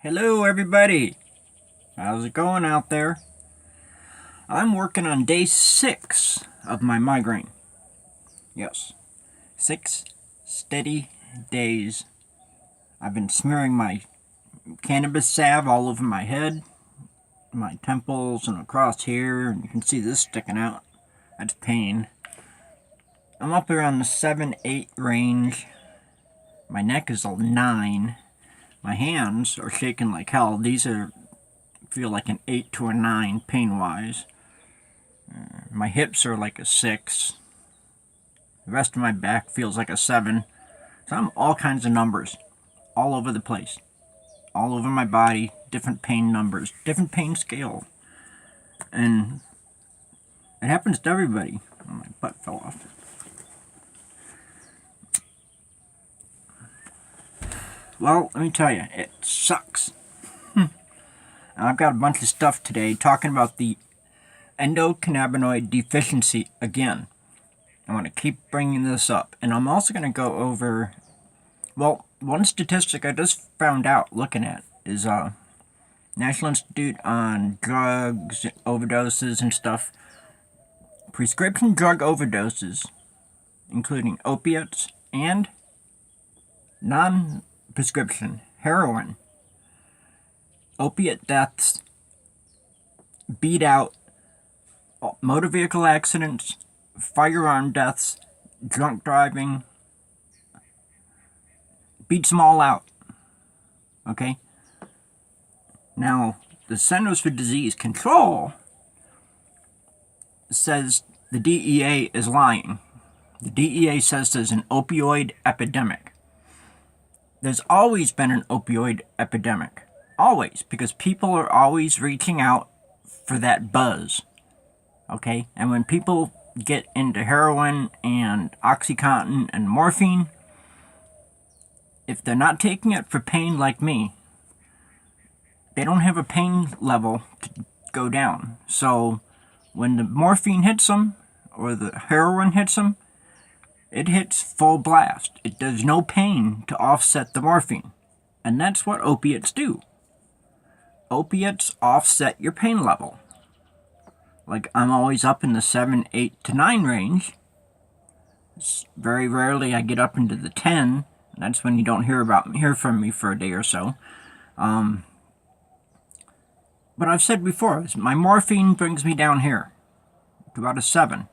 Hello everybody, how's it going out there? I'm working on day 6 of my migraine. Yes, 6 steady days. I've been smearing my cannabis salve all over my head, my temples and across here, and you can see this sticking out. That's pain. I'm up around the 7-8 range. My neck is a 9. My hands are shaking like hell. These feel like an 8 to a 9 pain-wise. My hips are like a 6. The rest of my back feels like a 7. So I'm all kinds of numbers all over the place. All over my body, different pain numbers, different pain scale. And it happens to everybody. Oh, my butt fell off. Well, let me tell you, it sucks. I've got a bunch of stuff today talking about the Endo-cannabinoid Deficiency again. I want to keep bringing this up. And I'm also going to go over, well, one statistic I just found out looking at is National Institute on Drugs, Overdoses and stuff. Prescription drug overdoses, including opiates and non-prescription heroin. Opiate deaths beat out motor vehicle accidents, firearm deaths, drunk driving, beats them all out. Okay? Now, the Centers for Disease Control says the DEA is lying. The DEA says there's an opioid epidemic. There's always been an opioid epidemic. Always. Because people are always reaching out for that buzz. Okay? And when people get into heroin and OxyContin and morphine, if they're not taking it for pain like me, they don't have a pain level to go down. So when the morphine hits them, or the heroin hits them, it hits full blast. It does no pain to offset the morphine. And that's what opiates do. Opiates offset your pain level. Like, I'm always up in the 7, 8 to 9 range. Very rarely I get up into the 10. That's when you don't hear from me for a day or so. But I've said before, my morphine brings me down here to about a 7.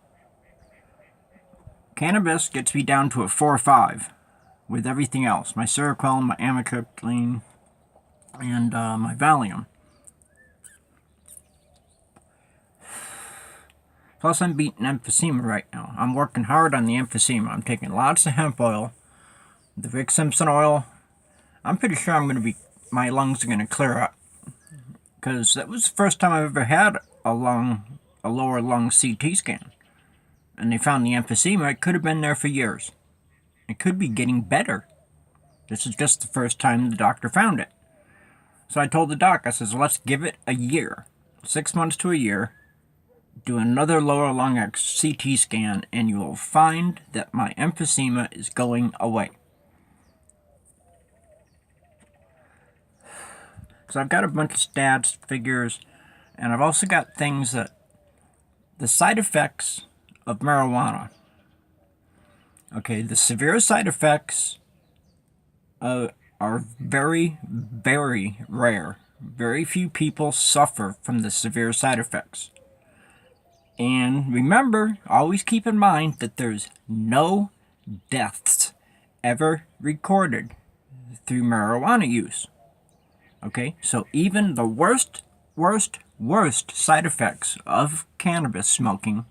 Cannabis gets me down to a 4 or 5 with everything else. My Seroquel, my amitriptyline, and my Valium. Plus, I'm beating emphysema right now. I'm working hard on the emphysema. I'm taking lots of hemp oil, the Rick Simpson oil. I'm pretty sure my lungs are going to clear up. Because that was the first time I've ever had a lower lung CT scan. And they found the emphysema. It could have been there for years. It could be getting better. This is just the first time the doctor found it. So I told the doc, I says, let's give it a year. 6 months to a year. Do another lower lung CT scan, and you will find that my emphysema is going away. So I've got a bunch of stats, figures, and I've also got things that the side effects of marijuana. Okay, the severe side effects are very, very rare. Very few people suffer from the severe side effects. And remember, always keep in mind that there's no deaths ever recorded through marijuana use. Okay, so even the worst side effects of cannabis smoking,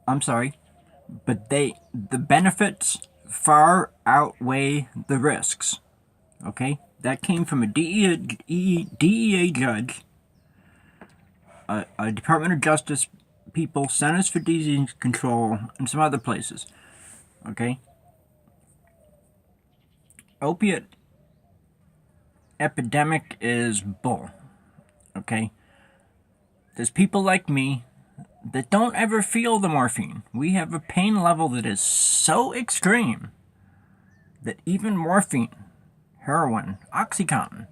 but the benefits far outweigh the risks. Okay, that came from a DEA judge, a Department of Justice people, Centers for Disease Control, and some other places. Okay, opiate epidemic is bull. Okay, there's people like me that don't ever feel the morphine. We have a pain level that is so extreme that even morphine heroin, OxyContin,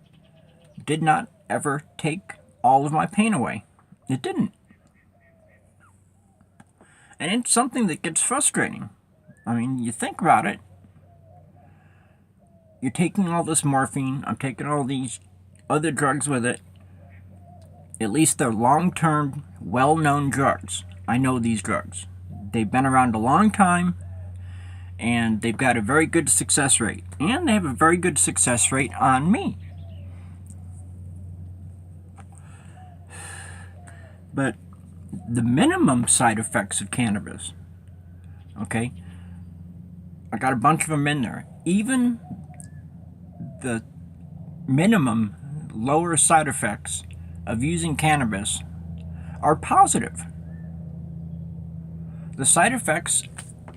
did not ever take all of my pain away. It didn't. And it's something that gets frustrating. I mean, you think about it. You're taking all this morphine, I'm taking all these other drugs with it. At least they're long-term, well-known drugs. I know these drugs. They've been around a long time, and they've got a very good success rate. And they have a very good success rate on me. But the minimum side effects of cannabis, okay, I got a bunch of them in there. Even the minimum lower side effects of using cannabis are positive. The side effects,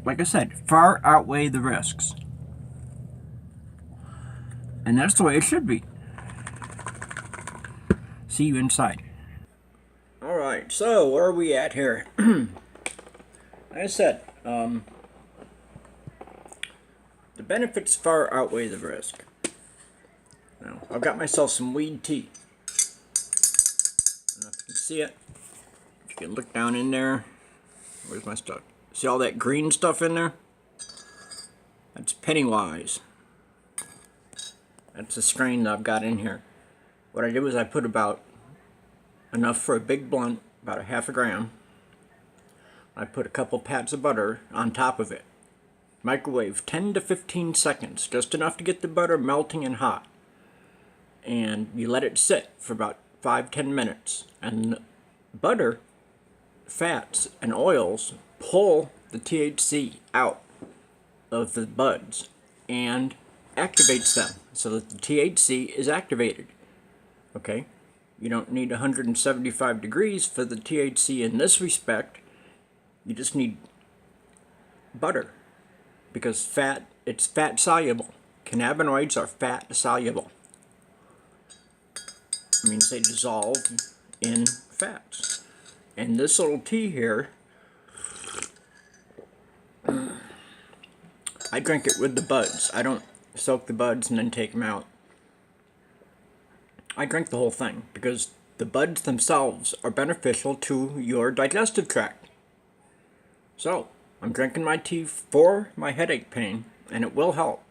like I said, far outweigh the risks. And that's the way it should be. See you inside. Alright, so where are we at here? Like I said, the benefits far outweigh the risk. Now, I've got myself some weed tea. I don't know if you can see it. If you can look down in there. Where's my stuff? See all that green stuff in there? That's Pennywise. That's the strain that I've got in here. What I did was I put about enough for a big blunt, about a half a gram. I put a couple pats of butter on top of it. Microwave 10 to 15 seconds, just enough to get the butter melting and hot. And you let it sit for about 5-10 minutes. And butter, fats, and oils pull the THC out of the buds and activates them so that the THC is activated. Okay? You don't need 175 degrees for the THC in this respect. You just need butter. Because it's fat soluble. Cannabinoids are fat soluble. It means they dissolve in fats. And this little tea here, I drink it with the buds. I don't soak the buds and then take them out. I drink the whole thing because the buds themselves are beneficial to your digestive tract. So, I'm drinking my tea for my headache pain, and it will help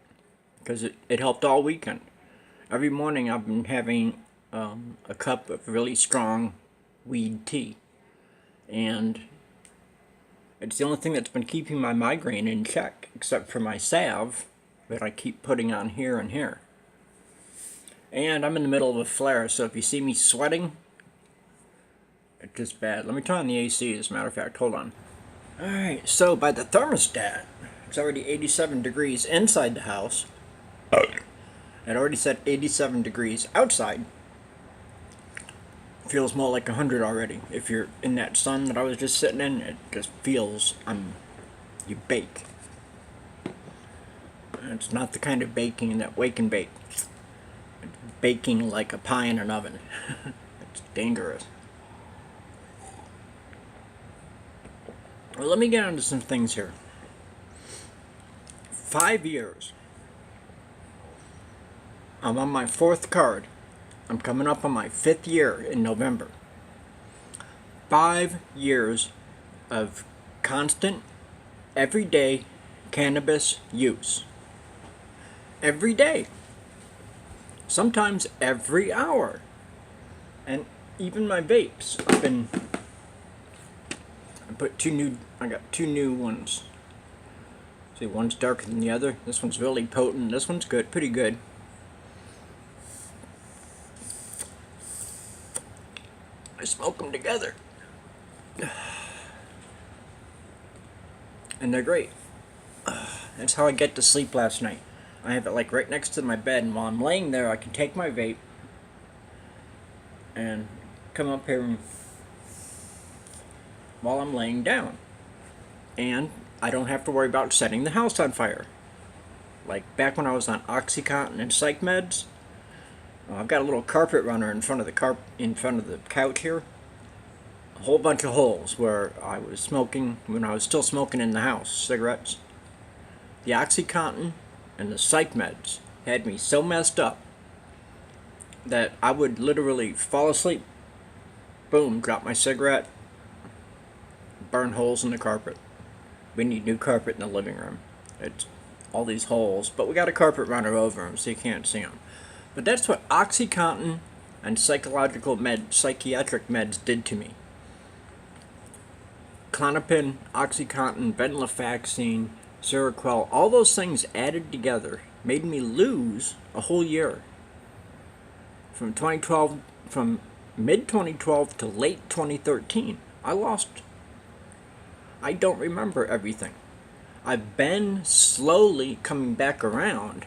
because it helped all weekend. Every morning I've been having a cup of really strong weed tea, and it's the only thing that's been keeping my migraine in check, except for my salve that I keep putting on here and here. And I'm in the middle of a flare, so if you see me sweating, it's just bad. Let me turn on the AC, as a matter of fact. Hold on. Alright, so by the thermostat, it's already 87 degrees inside the house. It already said 87 degrees outside. Feels more like 100 already. If you're in that sun that I was just sitting in, it just feels, you bake. It's not the kind of baking that wake and bake. It's baking like a pie in an oven. It's dangerous. Well, let me get onto some things here. 5 years. I'm on my 4th card. I'm coming up on my 5th year in November. 5 years of constant, everyday cannabis use. Every day. Sometimes every hour. And even my vapes. I got 2 new ones. See, one's darker than the other. This one's really potent. This one's good, pretty good. I smoke them together. And they're great. That's how I get to sleep last night. I have it like right next to my bed, and while I'm laying there, I can take my vape and come up here while I'm laying down. And I don't have to worry about setting the house on fire. Like back when I was on OxyContin and psych meds, I've got a little carpet runner in front of the couch here. A whole bunch of holes where I was smoking when I was still smoking in the house, cigarettes. The OxyContin and the psych meds had me so messed up that I would literally fall asleep, boom, drop my cigarette, burn holes in the carpet. We need new carpet in the living room. It's all these holes, but we got a carpet runner over them so you can't see them. But that's what OxyContin and psychiatric meds did to me. Klonopin, OxyContin, venlafaxine, Seroquel, all those things added together made me lose a whole year. From mid 2012 to late 2013, I don't remember everything. I've been slowly coming back around.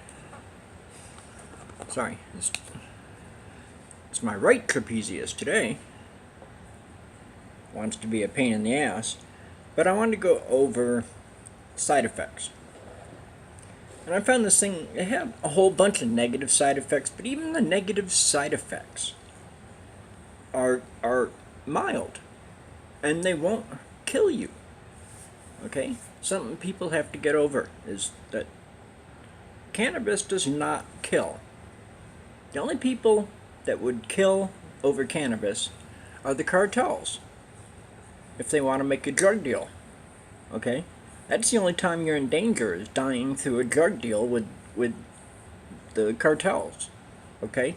Sorry, it's my right trapezius today. Wants to be a pain in the ass. But I wanted to go over side effects. And I found this thing, it had a whole bunch of negative side effects, but even the negative side effects are mild. And they won't kill you. Okay? Something people have to get over is that cannabis does not kill. The only people that would kill over cannabis are the cartels. If they want to make a drug deal. Okay? That's the only time you're in danger, is dying through a drug deal with the cartels. Okay?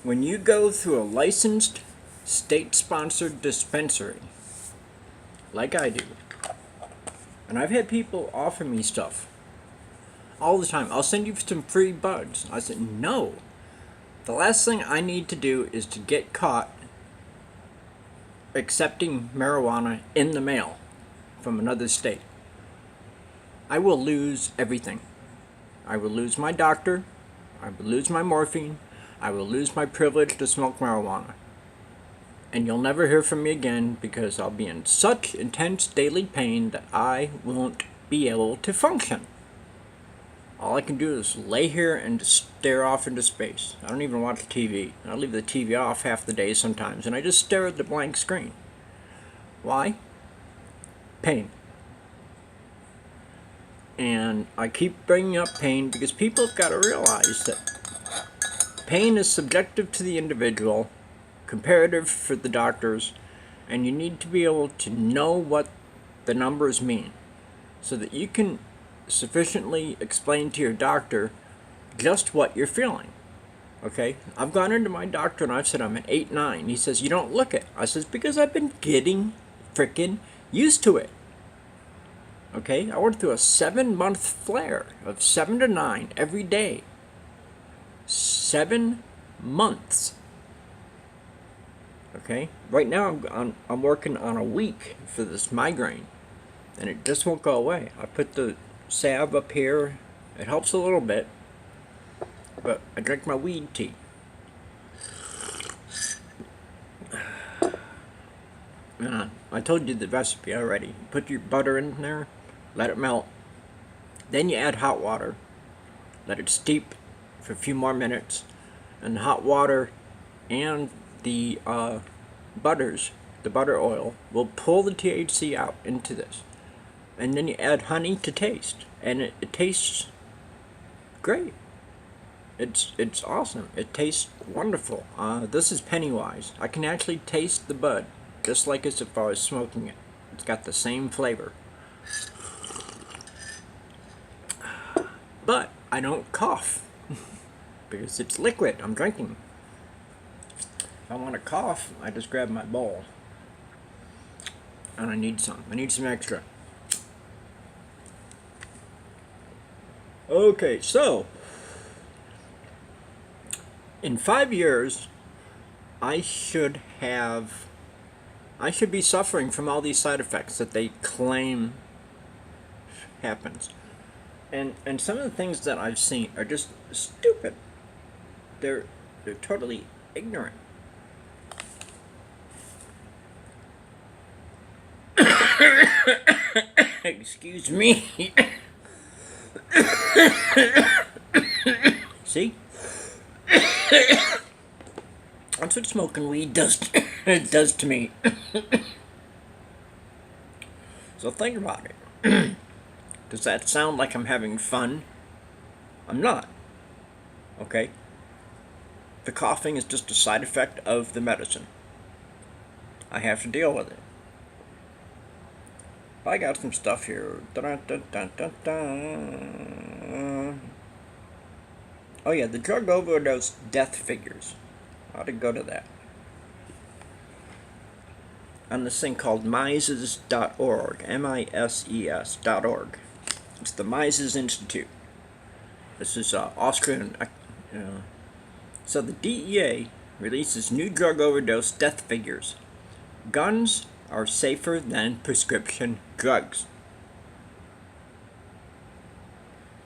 When you go through a licensed, state-sponsored dispensary, like I do, and I've had people offer me stuff all the time. I'll send you some free buds. I said, no. The last thing I need to do is to get caught accepting marijuana in the mail from another state. I will lose everything. I will lose my doctor. I will lose my morphine. I will lose my privilege to smoke marijuana. And you'll never hear from me again because I'll be in such intense daily pain that I won't be able to function. All I can do is lay here and stare off into space. I don't even watch TV. I leave the TV off half the day sometimes, and I just stare at the blank screen. Why? Pain. And I keep bringing up pain because people have got to realize that pain is subjective to the individual, comparative for the doctors, and you need to be able to know what the numbers mean so that you can sufficiently explain to your doctor just what you're feeling. Okay? I've gone into my doctor and I've said I'm an 8-9. He says, you don't look it. I says, because I've been getting frickin' used to it. Okay? I went through a 7-month flare of 7 to 9 every day. 7 months. Okay? Right now I'm working on a week for this migraine. And it just won't go away. I put the salve up here. It helps a little bit. But I drink my weed tea. I told you the recipe already. Put your butter in there. Let it melt. Then you add hot water. Let it steep for a few more minutes. And the hot water and the butters, the butter oil, will pull the THC out into this. And then you add honey to taste, and it tastes great. It's awesome. It tastes wonderful. This is Pennywise. I can actually taste the bud, just like as if I was smoking it. It's got the same flavor. But I don't cough, because it's liquid I'm drinking. If I want to cough, I just grab my bowl. And I need some extra. Okay, so in 5 years, I should be suffering from all these side effects that they claim happens. And some of the things that I've seen are just stupid. They're totally ignorant. Excuse me. See? That's what smoking weed does to me. So think about it. Does that sound like I'm having fun? I'm not. Okay? The coughing is just a side effect of the medicine. I have to deal with it. I got some stuff here. Dun, dun, dun, dun, dun. Oh yeah, the drug overdose death figures. I ought to go to that. On this thing called Mises.org. Mises.org. It's the Mises Institute. This is Austrian. So the DEA releases new drug overdose death figures. Guns are safer than prescription drugs.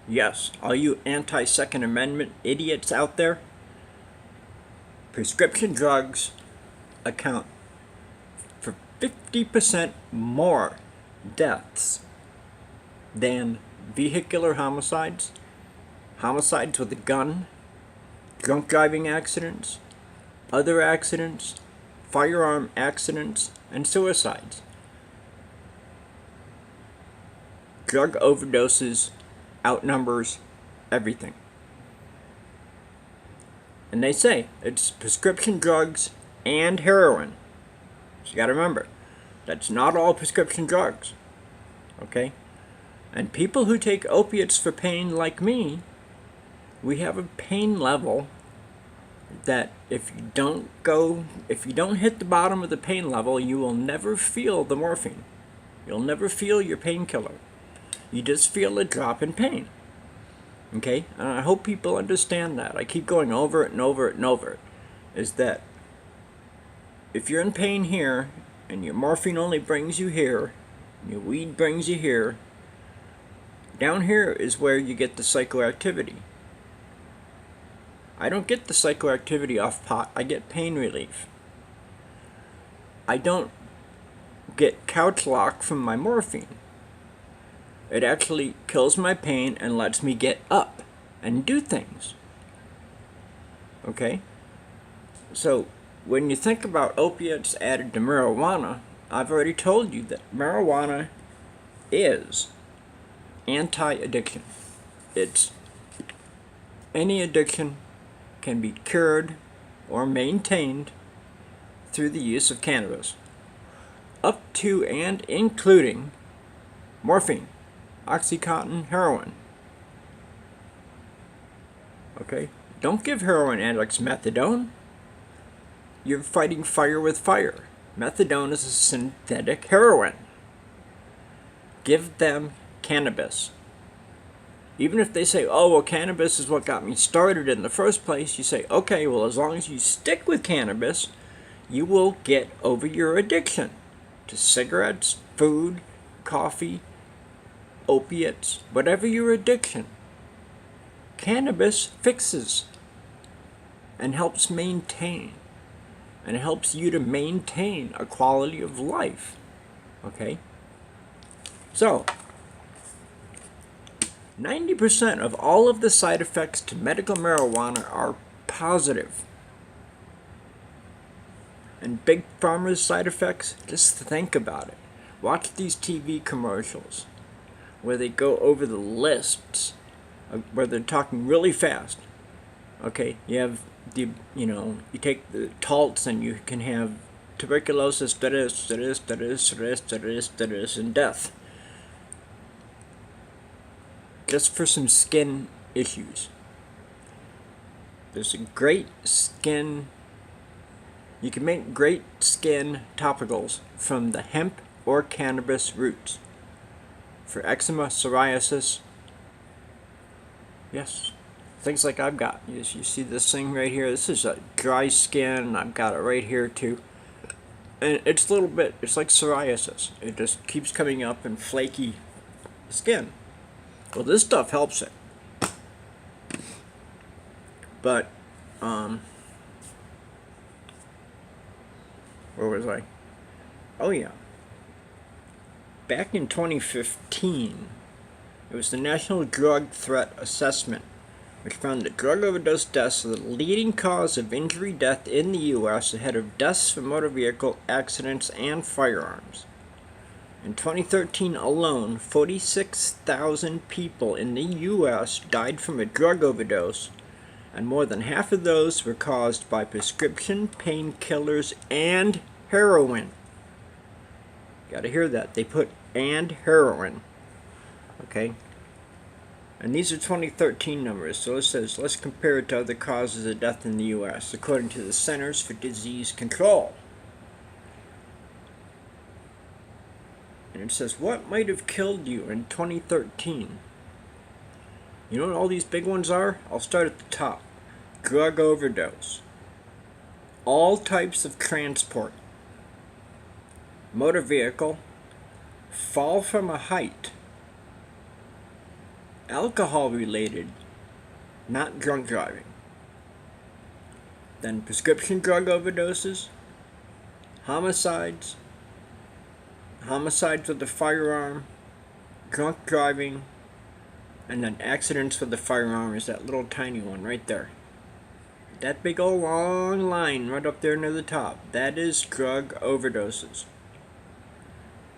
Yes, all you anti-Second Amendment idiots out there, prescription drugs account for 50% more deaths than vehicular homicides, homicides with a gun, drunk driving accidents, other accidents, firearm accidents, and suicides. Drug overdoses outnumbers everything. And they say it's prescription drugs and heroin. So you gotta remember, that's not all prescription drugs. Okay? And people who take opiates for pain like me, we have a pain level that if you don't hit the bottom of the pain level, you will never feel the morphine. You'll never feel your painkiller. You just feel a drop in pain. Okay? And I hope people understand that. I keep going over it and over it and over it. Is that if you're in pain here, and your morphine only brings you here, and your weed brings you here, down here is where you get the psychoactivity. I don't get the psychoactivity off pot, I get pain relief. I don't get couch lock from my morphine. It actually kills my pain and lets me get up and do things. Okay? So, when you think about opiates added to marijuana, I've already told you that marijuana is anti-addiction. It's any addiction can be cured or maintained through the use of cannabis, up to and including morphine, Oxycontin, heroin. Okay? Don't give heroin addicts methadone. You're fighting fire with fire. Methadone is a synthetic heroin. Give them cannabis. Even if they say, oh, well, cannabis is what got me started in the first place, you say, okay, well, as long as you stick with cannabis, you will get over your addiction to cigarettes, food, coffee, opiates, whatever your addiction. Cannabis fixes and helps maintain, and it helps you to maintain a quality of life. Okay? So, 90% of all of the side effects to medical marijuana are positive. And BigPharmas side effects, just think about it. Watch these TV commercials where they go over the lists, where they're talking really fast. Okay, you have you take the Taltz and you can have tuberculosis, and death. Just for some skin issues. There's a great skin, you can make great skin topicals from the hemp or cannabis roots. For eczema, psoriasis, yes, things like I've got. You see this thing right here? This is a dry skin. I've got it right here too. And it's a little bit, it's like psoriasis. It just keeps coming up in flaky skin. Well, this stuff helps it. But, where was I? Oh yeah. Back in 2015, it was the National Drug Threat Assessment, which found that drug overdose deaths are the leading cause of injury death in the U.S. ahead of deaths from motor vehicle accidents and firearms. In 2013 alone, 46,000 people in the U.S. died from a drug overdose, and more than half of those were caused by prescription painkillers and heroin. Gotta hear that. They put "and heroin." Okay? And these are 2013 numbers, so let's compare it to other causes of death in the U.S. according to the Centers for Disease Control. And it says, what might have killed you in 2013? You know what all these big ones are? I'll start at the top. Drug overdose. All types of transport. Motor vehicle. Fall from a height. Alcohol related, not drunk driving. Then prescription drug overdoses. Homicides. Homicides with a firearm, drunk driving, and then accidents with a firearm is that little tiny one right there. That big old long line right up there near the top, that is drug overdoses.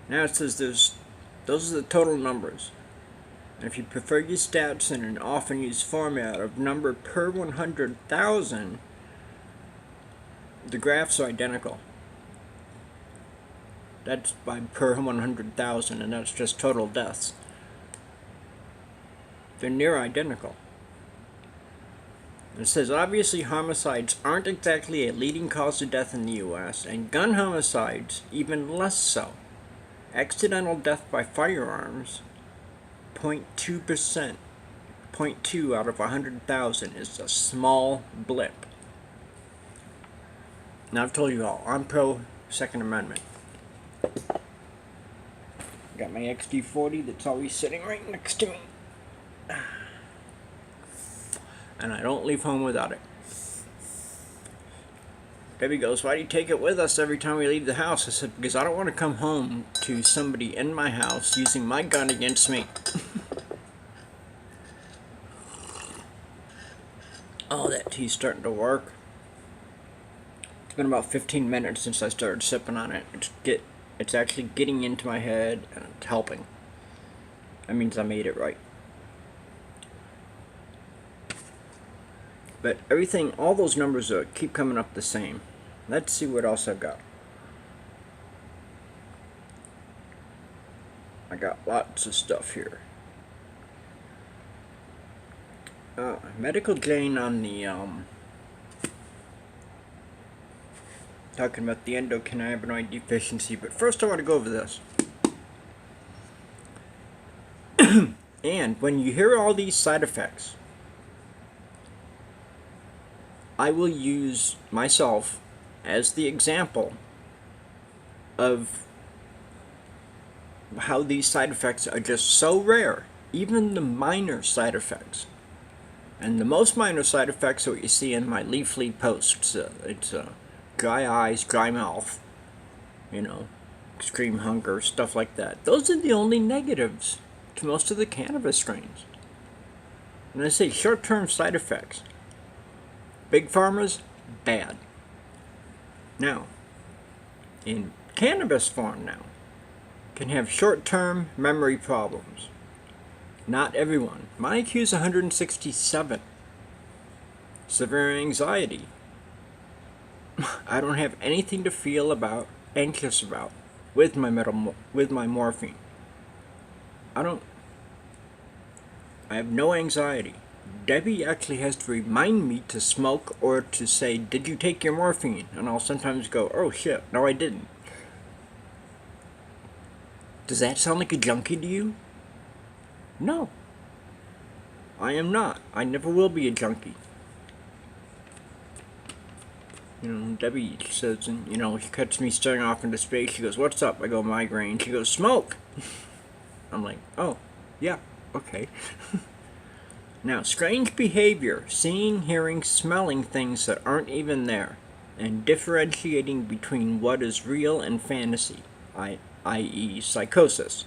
Now it says those are the total numbers. And if you prefer your stats in an often used format of number per 100,000, the graphs are identical. That's by per 100,000, and that's just total deaths. They're near identical. It says, obviously homicides aren't exactly a leading cause of death in the U.S., and gun homicides even less so. Accidental death by firearms, 0.2%. 0.2 out of 100,000 is a small blip. Now I've told you all, I'm pro Second Amendment. Got my XD40 that's always sitting right next to me. And I don't leave home without it. Debbie goes, why do you take it with us every time we leave the house? I said, because I don't want to come home to somebody in my house using my gun against me. Oh, that tea's starting to work. It's been about 15 minutes since I started sipping on it. It's actually getting into my head and it's helping. That means I made it right. But everything, all those numbers keep coming up the same. Let's see what else I've got. I got lots of stuff here. Medical gain on the, talking about the Endo-cannabinoid Deficiency, but first I want to go over this. And when you hear all these side effects, I will use myself as the example of how these side effects are just so rare, even the minor side effects. And the most minor side effects are what you see in my Leafly posts. It's dry eyes, dry mouth, extreme hunger, stuff like that. Those are the only negatives to most of the cannabis strains. When I say short-term side effects, BigPharmas, bad. Now, in cannabis form now, can have short-term memory problems. Not everyone. My IQ is 167. Severe anxiety. I don't have anything to feel anxious about with my morphine. I have no anxiety. Debbie actually has to remind me to smoke or to say, did you take your morphine? And I'll sometimes go, oh shit, no I didn't. Does that sound like a junkie to you? No. I am not. I never will be a junkie. Debbie says, she cuts me staring off into space. She goes, what's up? I go, migraine. She goes, smoke. I'm like, oh, yeah, okay. Now, strange behavior, seeing, hearing, smelling things that aren't even there, and differentiating between what is real and fantasy, i.e. psychosis.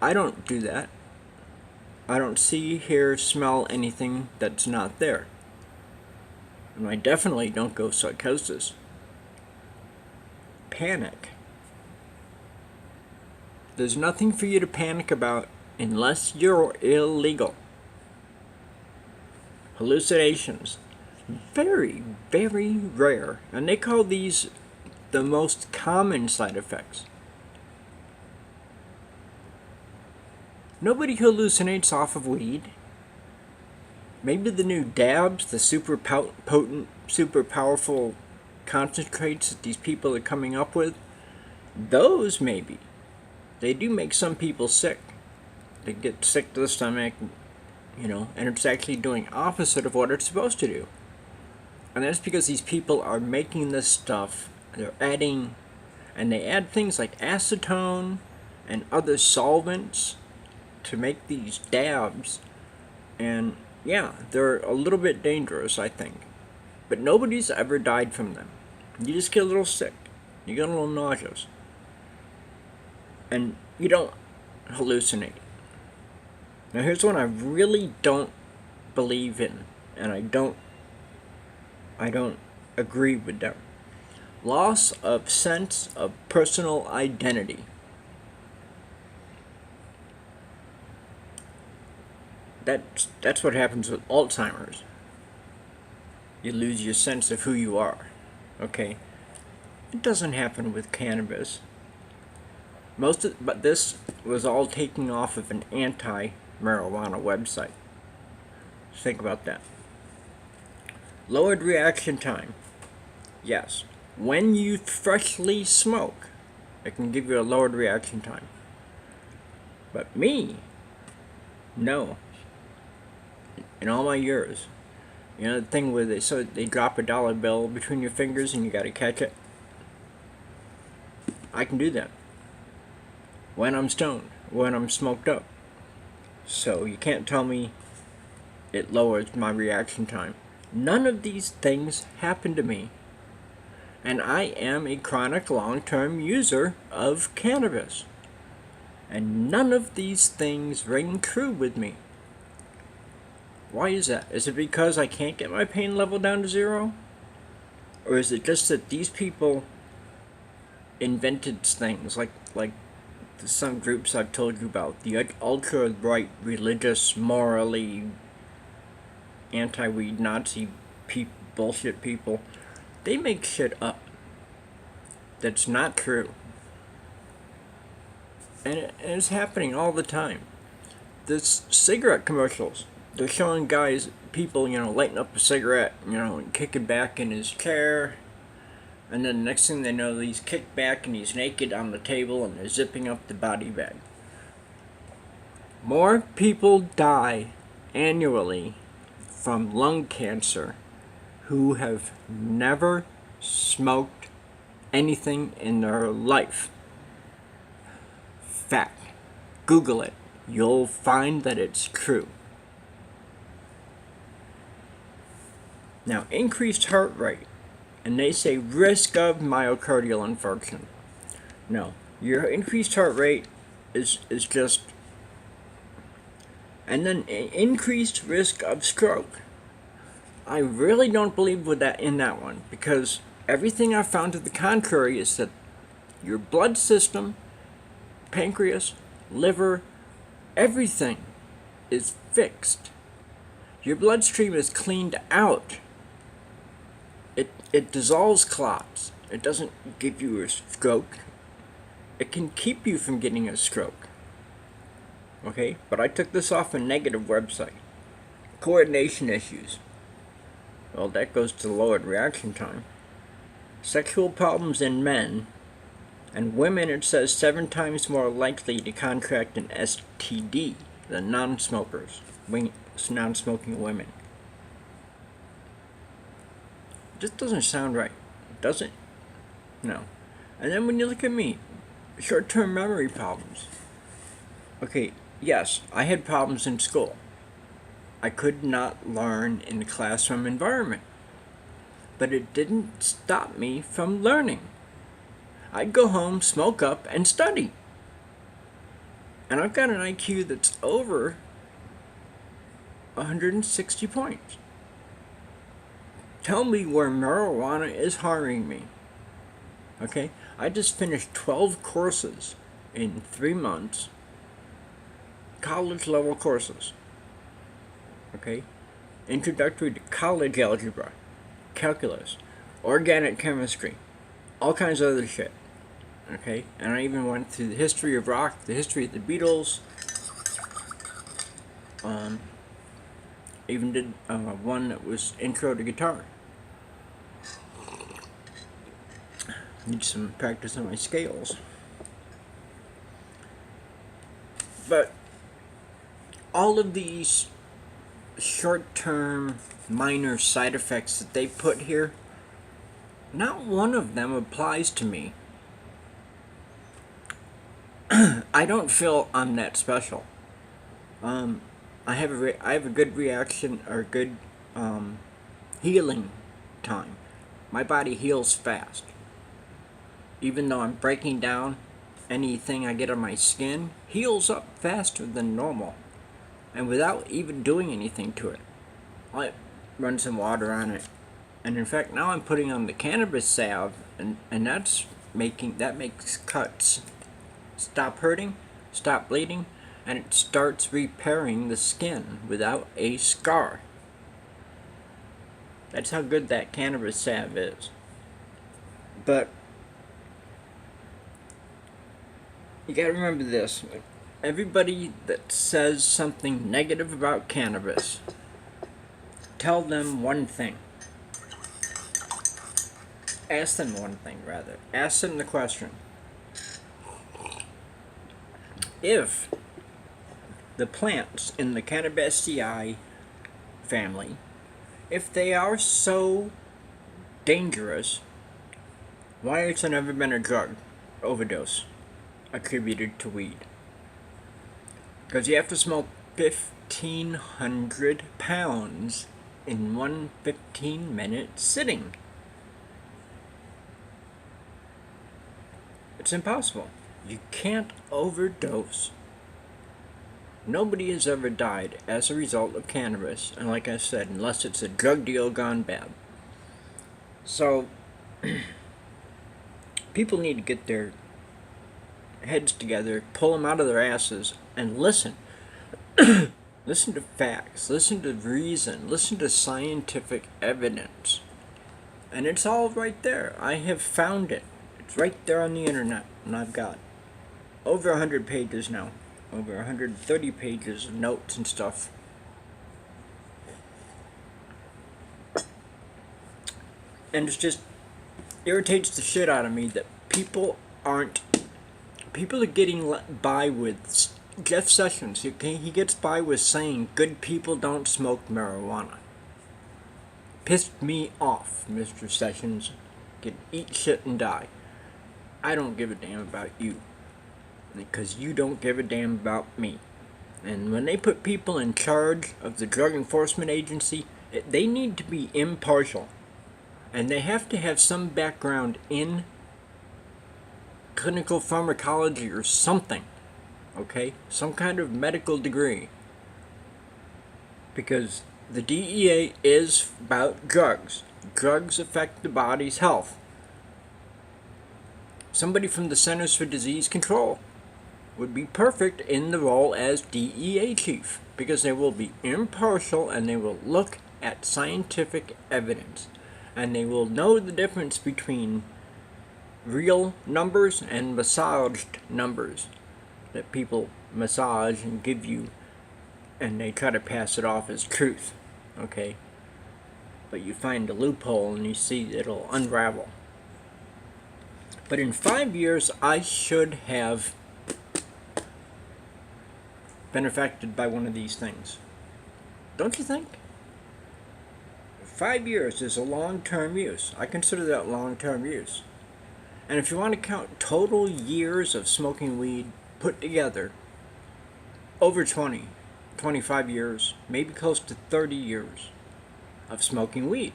I don't do that. I don't see, hear, smell anything that's not there. And I definitely don't go psychosis. Panic. There's nothing for you to panic about unless you're illegal. Hallucinations. Very, very rare. And they call these the most common side effects. Nobody hallucinates off of weed. Maybe the new dabs, the super potent, super powerful concentrates that these people are coming up with, those maybe. They do make some people sick. They get sick to the stomach, and it's actually doing opposite of what it's supposed to do. And that's because these people are making this stuff, they're adding, and they add things like acetone and other solvents to make these dabs, and yeah, they're a little bit dangerous, I think. But nobody's ever died from them. You just get a little sick. You get a little nauseous. And you don't hallucinate. Now here's one I really don't believe in, and I don't agree with them. Loss of sense of personal identity. That's what happens with Alzheimer's. You lose your sense of who you are. Okay? It doesn't happen with cannabis. But this was all taken off of an anti-marijuana website. Think about that. Lowered reaction time. Yes. When you freshly smoke, it can give you a lowered reaction time. But me, no. In all my years. The thing where they drop a dollar bill between your fingers and you gotta catch it. I can do that. When I'm stoned, when I'm smoked up. So you can't tell me it lowers my reaction time. None of these things happen to me. And I am a chronic long-term user of cannabis. And none of these things ring true with me. Why is that? Is it because I can't get my pain level down to 0? Or is it just that these people invented things like some groups I've told you about, the ultra-right, religious, morally anti-weed Nazi bullshit people, they make shit up that's not true. And it's happening all the time. There's cigarette commercials. They're showing people, lighting up a cigarette, and kicking back in his chair. And then the next thing they know, he's kicked back and he's naked on the table and they're zipping up the body bag. More people die annually from lung cancer who have never smoked anything in their life. Fact. Google it. You'll find that it's true. Now, increased heart rate. And they say risk of myocardial infarction. No. Your increased heart rate is just... And then increased risk of stroke. I really don't believe in that one. Because everything I've found to the contrary is that your blood system, pancreas, liver, everything is fixed. Your bloodstream is cleaned out. It dissolves clots. It doesn't give you a stroke. It can keep you from getting a stroke. Okay? But I took this off a negative website. Coordination issues. Well, that goes to lowered reaction time. Sexual problems in men. And women, it says 7 times more likely to contract an STD than non-smokers. Non-smoking women. This doesn't sound right, does it? No. And then when you look at me, short-term memory problems. Okay, yes, I had problems in school. I could not learn in the classroom environment. But it didn't stop me from learning. I'd go home, smoke up, and study. And I've got an IQ that's over 160 points. Tell me where marijuana is harming me. Okay? I just finished 12 courses in 3 months college level courses. Okay? Introductory to college algebra, calculus, organic chemistry, all kinds of other shit. Okay? And I even went through the history of rock, the history of the Beatles. Even did one that was intro to guitar. Need some practice on my scales. But all of these short-term minor side effects that they put here, not one of them applies to me. I don't feel I'm that special. I have a good reaction, or good healing time. My body heals fast. Even though I'm breaking down, anything I get on my skin heals up faster than normal, and without even doing anything to it. I run some water on it, and in fact now I'm putting on the cannabis salve, and that makes cuts stop hurting, stop bleeding, and it starts repairing the skin without a scar. That's how good that cannabis salve is. But you gotta remember this. Everybody that says something negative about cannabis, tell them one thing. Ask them one thing, rather. Ask them the question. If the plants in the Cannabisaceae family, if they are so dangerous, why has there never been a drug overdose attributed to weed? Because you have to smoke 1,500 pounds in one 15-minute sitting. It's impossible. You can't overdose. Nobody has ever died as a result of cannabis, and like I said, unless it's a drug deal gone bad. So, people need to get their heads together, pull them out of their asses, and listen. Listen to facts, listen to reason, listen to scientific evidence. And it's all right there. I have found it. It's right there on the internet, and I've got over 100 pages now. Over 130 pages of notes and stuff. And it just irritates the shit out of me that people are getting by with Jeff Sessions. He gets by with saying good people don't smoke marijuana. Pissed me off, Mr. Sessions. Can eat shit and die. I don't give a damn about you, because you don't give a damn about me. And when they put people in charge of the Drug Enforcement Agency, they need to be impartial. And they have to have some background in clinical pharmacology or something. Okay? Some kind of medical degree. Because the DEA is about drugs. Drugs affect the body's health. Somebody from the Centers for Disease Control would be perfect in the role as DEA chief, because they will be impartial and they will look at scientific evidence, and they will know the difference between real numbers and massaged numbers that people massage and give you, and they try to pass it off as truth. Okay? But you find a loophole and you see it'll unravel. But in 5 years, I should have been affected by one of these things. Don't you think? 5 years is a long-term use. I consider that long-term use. And if you want to count total years of smoking weed put together, over 20, 25 years, maybe close to 30 years of smoking weed.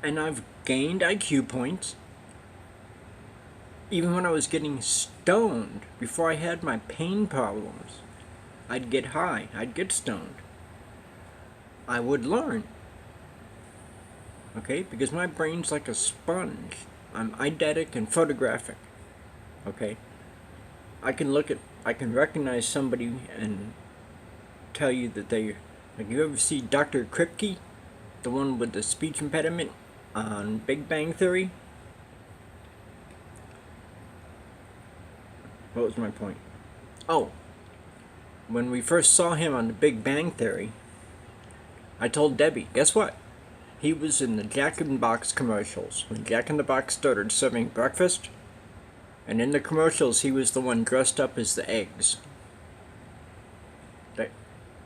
And I've gained IQ points. Even when I was getting stoned, before I had my pain problems, I'd get high, I'd get stoned. I would learn. Okay? Because my brain's like a sponge. I'm eidetic and photographic. Okay, I can recognize somebody and tell you that they, like, you ever see Dr. Kripke, the one with the speech impediment on Big Bang Theory? What was my point? Oh, when we first saw him on the Big Bang Theory, I told Debbie, guess what? He was in the Jack in the Box commercials when Jack in the Box started serving breakfast, and in the commercials he was the one dressed up as the eggs. That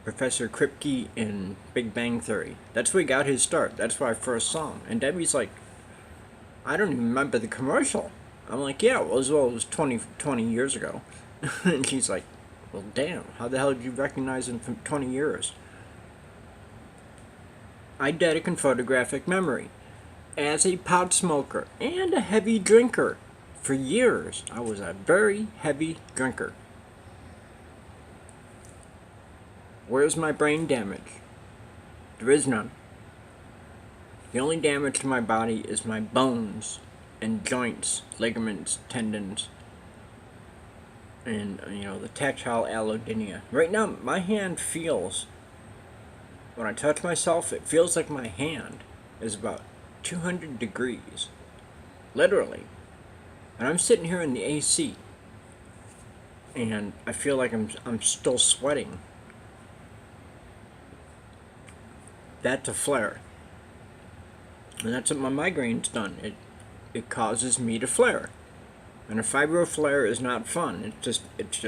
Professor Kripke in Big Bang Theory. That's where he got his start. That's where I first saw him. And Debbie's like, I don't even remember the commercial. I'm like, yeah, it was 20 years ago. And she's like, well, damn, how the hell did you recognize him from 20 years? Eidetic and photographic memory. As a pot smoker and a heavy drinker, for years, I was a very heavy drinker. Where's my brain damage? There is none. The only damage to my body is my bones and joints, ligaments, tendons, and, the tactile allodynia. Right now, my hand feels, when I touch myself, it feels like my hand is about 200 degrees. Literally. And I'm sitting here in the AC, and I feel like I'm still sweating. That's a flare. And that's what my migraine's done. It causes me to flare. And a fibro flare is not fun. It's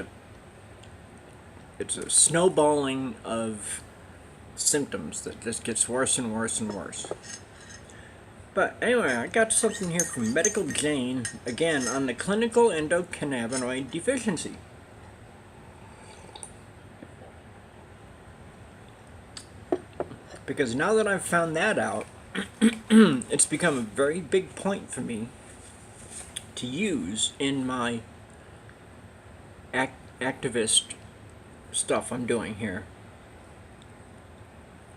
a snowballing of symptoms that just gets worse and worse and worse. But anyway, I got something here from Medical Jane, again, on the clinical endocannabinoid deficiency. Because now that I've found that out, it's become a very big point for me to use in my activist stuff I'm doing here.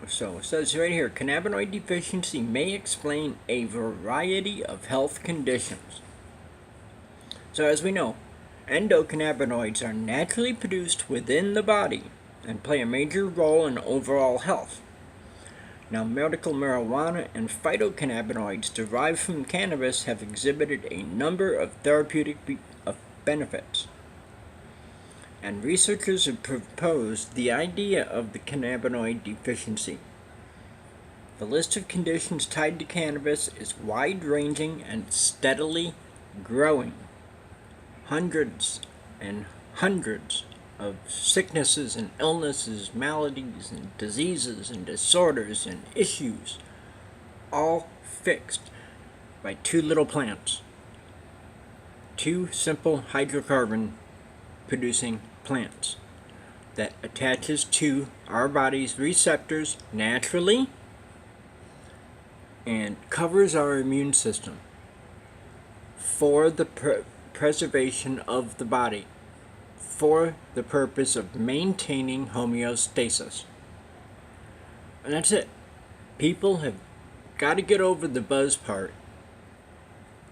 So it says right here, cannabinoid deficiency may explain a variety of health conditions. So as we know, endocannabinoids are naturally produced within the body and play a major role in overall health. Now, medical marijuana and phytocannabinoids derived from cannabis have exhibited a number of therapeutic benefits. And researchers have proposed the idea of the cannabinoid deficiency. The list of conditions tied to cannabis is wide-ranging and steadily growing. Hundreds and hundreds of sicknesses and illnesses, maladies and diseases and disorders and issues, all fixed by two little plants. Two simple hydrocarbon producing plants that attaches to our body's receptors naturally and covers our immune system for the preservation of the body, for the purpose of maintaining homeostasis. And that's it. People have got to get over the buzz part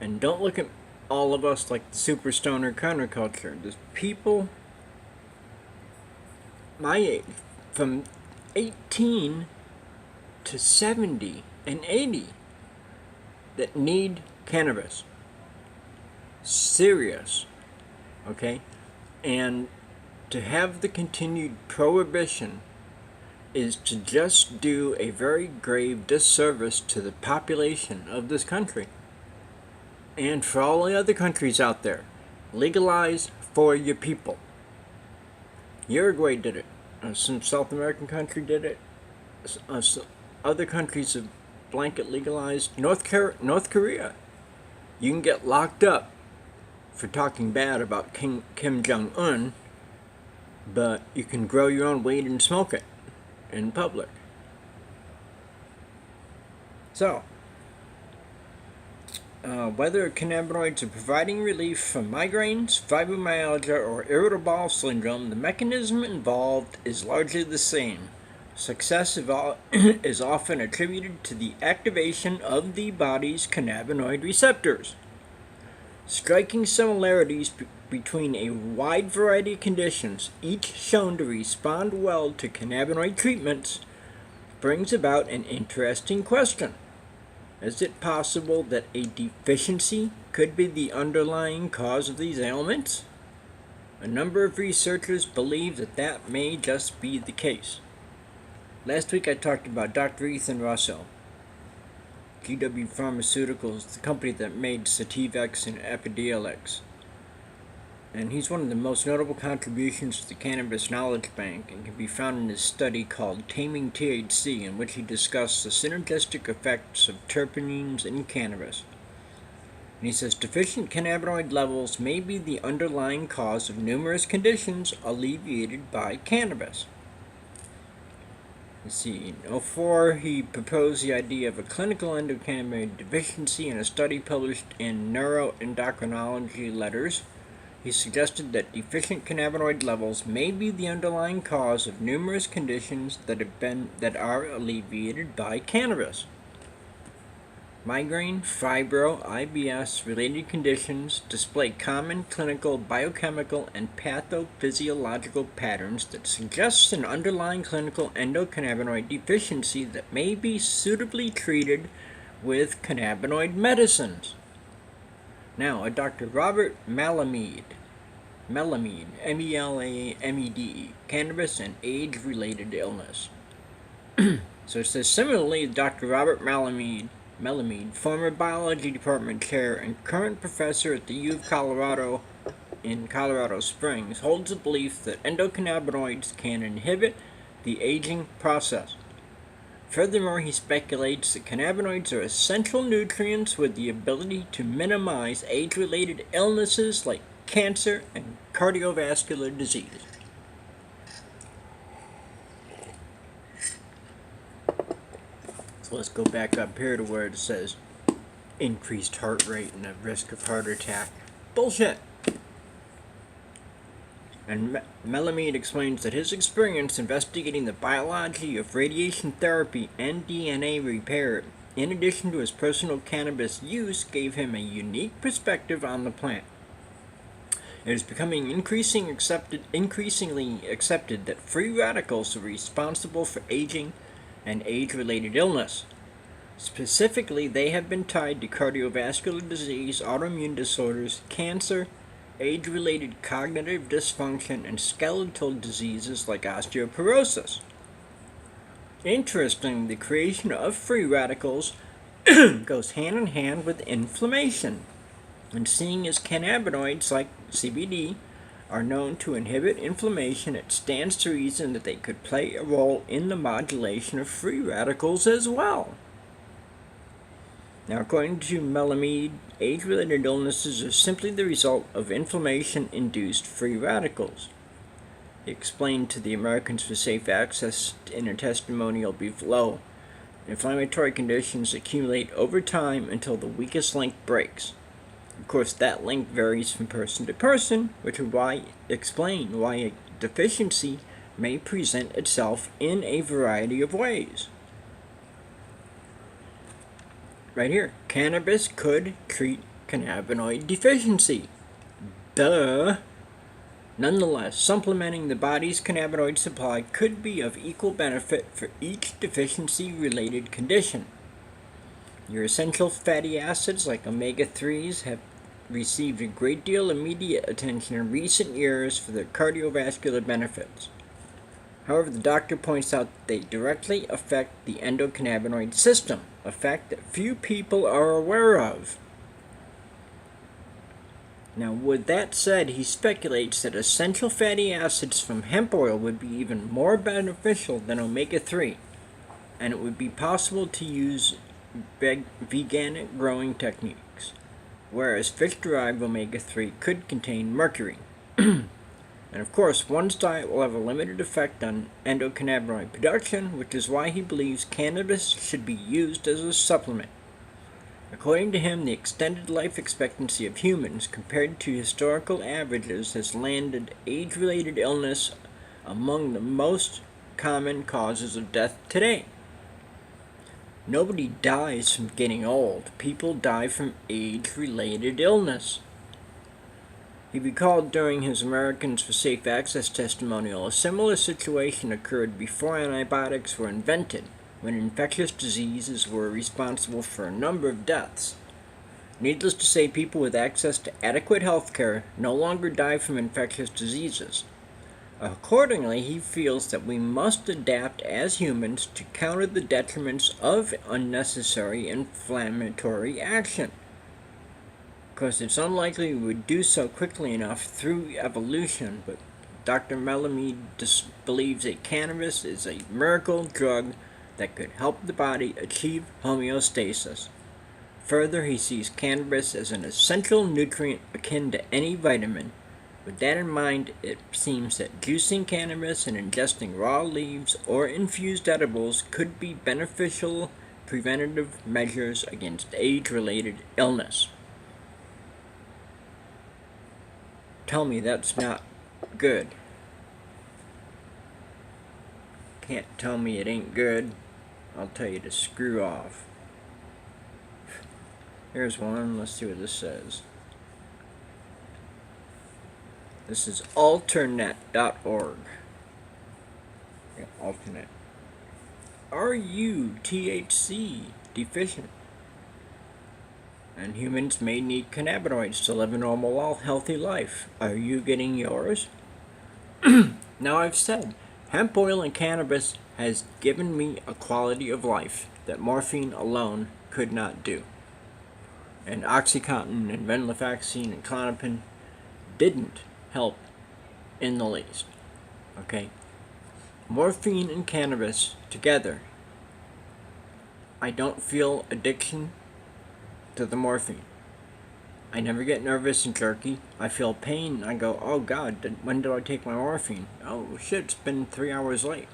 and don't look at all of us like the super stoner counterculture. There's people my age, from 18 to 70 and 80, that need cannabis. Serious. Okay? And to have the continued prohibition is to just do a very grave disservice to the population of this country. And for all the other countries out there, legalize for your people. Uruguay did it. Some South American country did it. Other countries have blanket legalized. North Korea, you can get locked up for talking bad about Kim Jong-un, but you can grow your own weed and smoke it in public. So, whether cannabinoids are providing relief from migraines, fibromyalgia, or irritable bowel syndrome, the mechanism involved is largely the same. Success is often attributed to the activation of the body's cannabinoid receptors. Striking similarities between a wide variety of conditions, each shown to respond well to cannabinoid treatments, brings about an interesting question. Is it possible that a deficiency could be the underlying cause of these ailments? A number of researchers believe that may just be the case. Last week I talked about Dr. Ethan Russell. GW Pharmaceuticals, the company that made Sativex and Epidiolex. And he's one of the most notable contributions to the Cannabis Knowledge Bank and can be found in his study called Taming THC, in which he discussed the synergistic effects of terpenes in cannabis. And he says deficient cannabinoid levels may be the underlying cause of numerous conditions alleviated by cannabis. Let's see, in 2004, he proposed the idea of a clinical endo-cannabinoid deficiency in a study published in Neuroendocrinology Letters. He suggested that deficient cannabinoid levels may be the underlying cause of numerous conditions that are alleviated by cannabis. Migraine, fibro, IBS related conditions display common clinical, biochemical, and pathophysiological patterns that suggest an underlying clinical endocannabinoid deficiency that may be suitably treated with cannabinoid medicines. Now, a Dr. Robert Malamede, M-E-L-A-M-E-D-E, Cannabis and Age-Related Illness. So it says, similarly, Dr. Robert Malamede, former biology department chair and current professor at the U of Colorado in Colorado Springs, holds the belief that endocannabinoids can inhibit the aging process. Furthermore, he speculates that cannabinoids are essential nutrients with the ability to minimize age-related illnesses like cancer and cardiovascular disease. So let's go back up here to where it says increased heart rate and a risk of heart attack. Bullshit! And Malamede explains that his experience investigating the biology of radiation therapy and DNA repair, in addition to his personal cannabis use, gave him a unique perspective on the plant. It is becoming increasingly accepted that free radicals are responsible for aging and age-related illness. Specifically, they have been tied to cardiovascular disease, autoimmune disorders, cancer, age-related cognitive dysfunction, and skeletal diseases like osteoporosis. Interestingly, the creation of free radicals goes hand in hand with inflammation, and seeing as cannabinoids like CBD are known to inhibit inflammation, it stands to reason that they could play a role in the modulation of free radicals as well. Now, according to Malamede, age-related illnesses are simply the result of inflammation-induced free radicals. He explained to the Americans for Safe Access in a testimonial below, inflammatory conditions accumulate over time until the weakest link breaks. Of course, that link varies from person to person, which would explain why a deficiency may present itself in a variety of ways. Right here, cannabis could treat cannabinoid deficiency. Duh! Nonetheless, supplementing the body's cannabinoid supply could be of equal benefit for each deficiency-related condition. Your essential fatty acids like omega-3s have received a great deal of media attention in recent years for their cardiovascular benefits. However, the doctor points out that they directly affect the endocannabinoid system, a fact that few people are aware of. Now, with that said, he speculates that essential fatty acids from hemp oil would be even more beneficial than omega-3, and it would be possible to use veganic growing techniques, whereas fish-derived omega-3 could contain mercury. And of course, one's diet will have a limited effect on endocannabinoid production, which is why he believes cannabis should be used as a supplement. According to him, the extended life expectancy of humans compared to historical averages has landed age-related illness among the most common causes of death today. Nobody dies from getting old. People die from age-related illness. He recalled during his Americans for Safe Access testimonial a similar situation occurred before antibiotics were invented, when infectious diseases were responsible for a number of deaths. Needless to say, people with access to adequate health care no longer die from infectious diseases. Accordingly, he feels that we must adapt as humans to counter the detriments of unnecessary inflammatory action. Because it's unlikely we would do so quickly enough through evolution, but Dr. Melamede believes that cannabis is a miracle drug that could help the body achieve homeostasis. Further, he sees cannabis as an essential nutrient akin to any vitamin. With that in mind, it seems that juicing cannabis and ingesting raw leaves or infused edibles could be beneficial preventative measures against age-related illness. Tell me that's not good. Can't tell me it ain't good. I'll tell you to screw off. Here's one. Let's see what this says. This is alternet.org. Yeah, alternate. Are you THC deficient? And humans may need cannabinoids to live a normal, healthy life. Are you getting yours? Now, I've said, hemp oil and cannabis has given me a quality of life that morphine alone could not do. And OxyContin and venlafaxine and Klonopin didn't help in the least. Okay? Morphine and cannabis together, I don't feel addiction to the morphine. I never get nervous and jerky. I feel pain. I go, oh God, when did I take my morphine? Oh shit, it's been 3 hours late.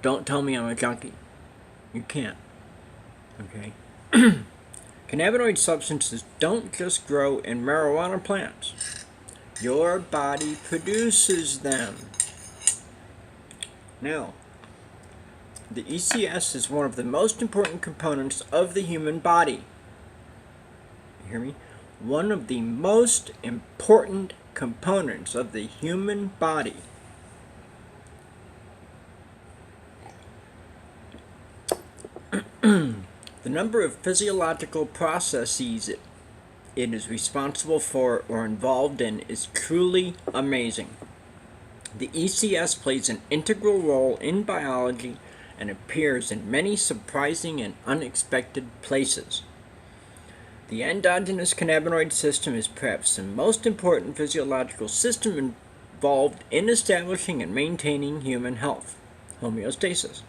Don't tell me I'm a junkie. You can't. Okay? Cannabinoid substances don't just grow in marijuana plants. Your body produces them. Now, the ECS is one of the most important components of the human body. You hear me? One of the most important components of the human body. The number of physiological processes it is responsible for or involved in is truly amazing. The ECS plays an integral role in biology and appears in many surprising and unexpected places. The endogenous cannabinoid system is perhaps the most important physiological system involved in establishing and maintaining human health, homeostasis.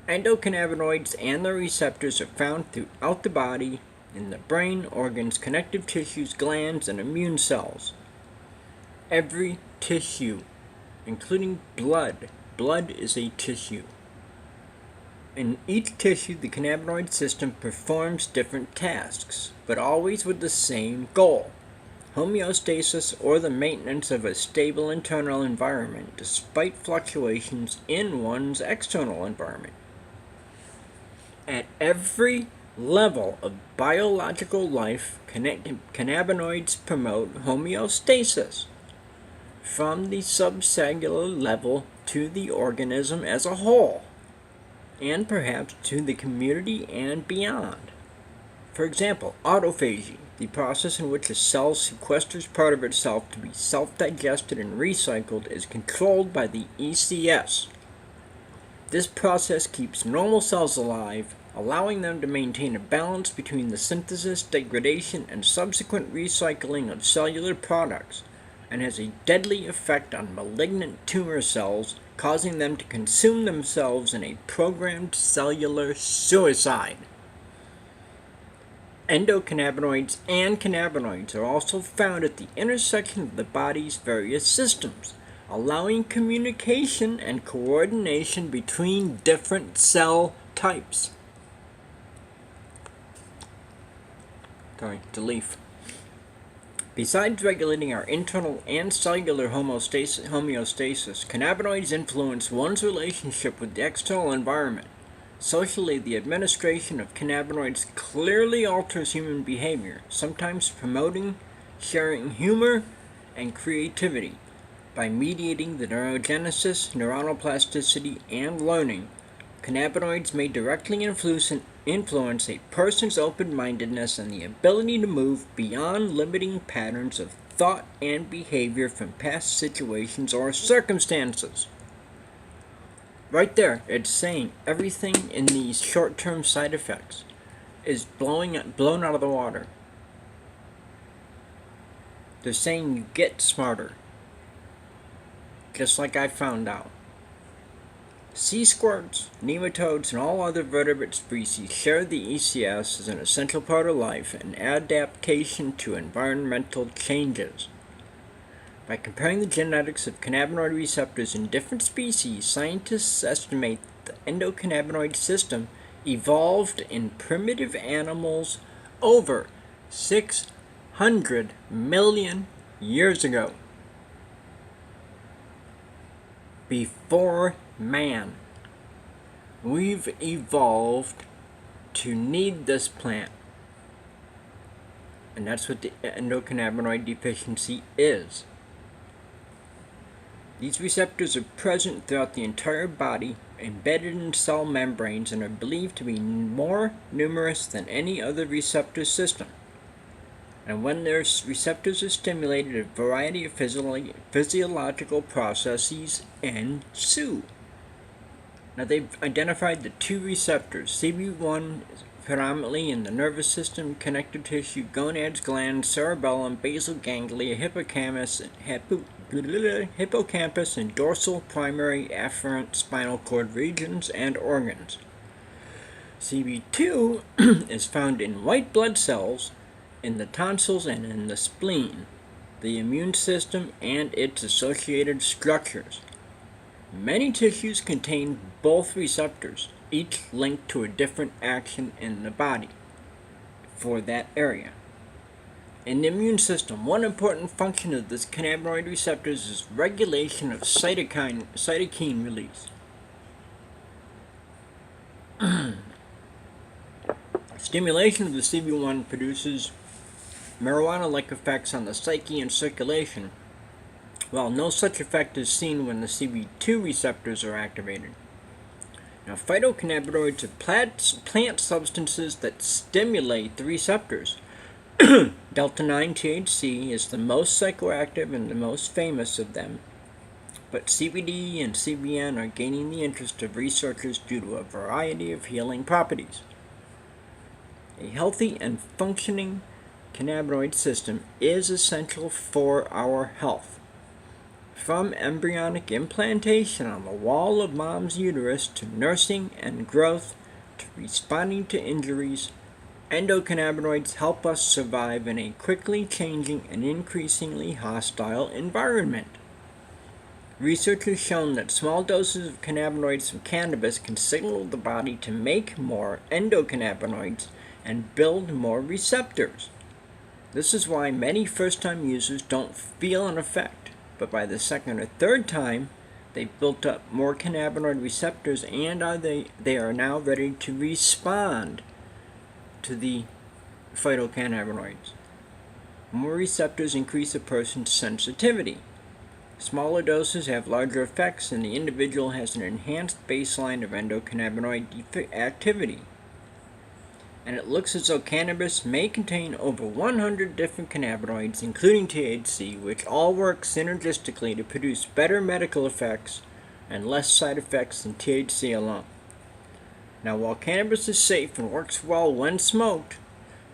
Endocannabinoids and their receptors are found throughout the body, in the brain, organs, connective tissues, glands, and immune cells. Every tissue, including blood is a tissue. In each tissue, the cannabinoid system performs different tasks, but always with the same goal: homeostasis, or the maintenance of a stable internal environment despite fluctuations in one's external environment. At every level of biological life, cannabinoids promote homeostasis, from the subcellular level to the organism as a whole, and perhaps to the community and beyond. For example, autophagy, the process in which a cell sequesters part of itself to be self-digested and recycled, is controlled by the ECS. This process keeps normal cells alive, allowing them to maintain a balance between the synthesis, degradation, and subsequent recycling of cellular products, and has a deadly effect on malignant tumor cells, causing them to consume themselves in a programmed cellular suicide. Endocannabinoids and cannabinoids are also found at the intersection of the body's various systems, allowing communication and coordination between different cell types. Leaf. Besides regulating our internal and cellular homeostasis, cannabinoids influence one's relationship with the external environment. Socially, the administration of cannabinoids clearly alters human behavior, sometimes promoting sharing humor and creativity by mediating the neurogenesis, neuronal plasticity, and learning. Cannabinoids may directly influence a person's open-mindedness and the ability to move beyond limiting patterns of thought and behavior from past situations or circumstances. Right there, it's saying everything in these short-term side effects is blown out of the water. They're saying you get smarter, just like I found out. Sea squirts, nematodes, and all other vertebrate species share the ECS as an essential part of life and adaptation to environmental changes. By comparing the genetics of cannabinoid receptors in different species, scientists estimate the endocannabinoid system evolved in primitive animals over 600 million years ago, before man. We've evolved to need this plant, and that's what the endocannabinoid deficiency is. These receptors are present throughout the entire body, embedded in cell membranes, and are believed to be more numerous than any other receptor system. And when their receptors are stimulated, a variety of physiological processes ensue. Now they've identified the two receptors, CB1 predominantly in the nervous system, connective tissue, gonads, glands, cerebellum, basal ganglia, hippocampus, and dorsal primary afferent spinal cord regions and organs. CB2 is found in white blood cells, in the tonsils, and in the spleen, the immune system, and its associated structures. Many tissues contain both receptors, each linked to a different action in the body for that area. In the immune system, one important function of this cannabinoid receptors is regulation of cytokine release. Stimulation of the CB1 produces marijuana-like effects on the psyche and circulation, while no such effect is seen when the CB2 receptors are activated. Now, phytocannabinoids are plant substances that stimulate the receptors. Delta-9 THC is the most psychoactive and the most famous of them, but CBD and CBN are gaining the interest of researchers due to a variety of healing properties. A healthy and functioning cannabinoid system is essential for our health. From embryonic implantation on the wall of mom's uterus to nursing and growth to responding to injuries, endocannabinoids help us survive in a quickly changing and increasingly hostile environment. Research has shown that small doses of cannabinoids from cannabis can signal the body to make more endocannabinoids and build more receptors. This is why many first-time users don't feel an effect, but by the second or third time, they've built up more cannabinoid receptors and they are now ready to respond to the phytocannabinoids. More receptors increase a person's sensitivity. Smaller doses have larger effects, and the individual has an enhanced baseline of endocannabinoid activity. And it looks as though cannabis may contain over 100 different cannabinoids, including THC, which all work synergistically to produce better medical effects and less side effects than THC alone. Now, while cannabis is safe and works well when smoked,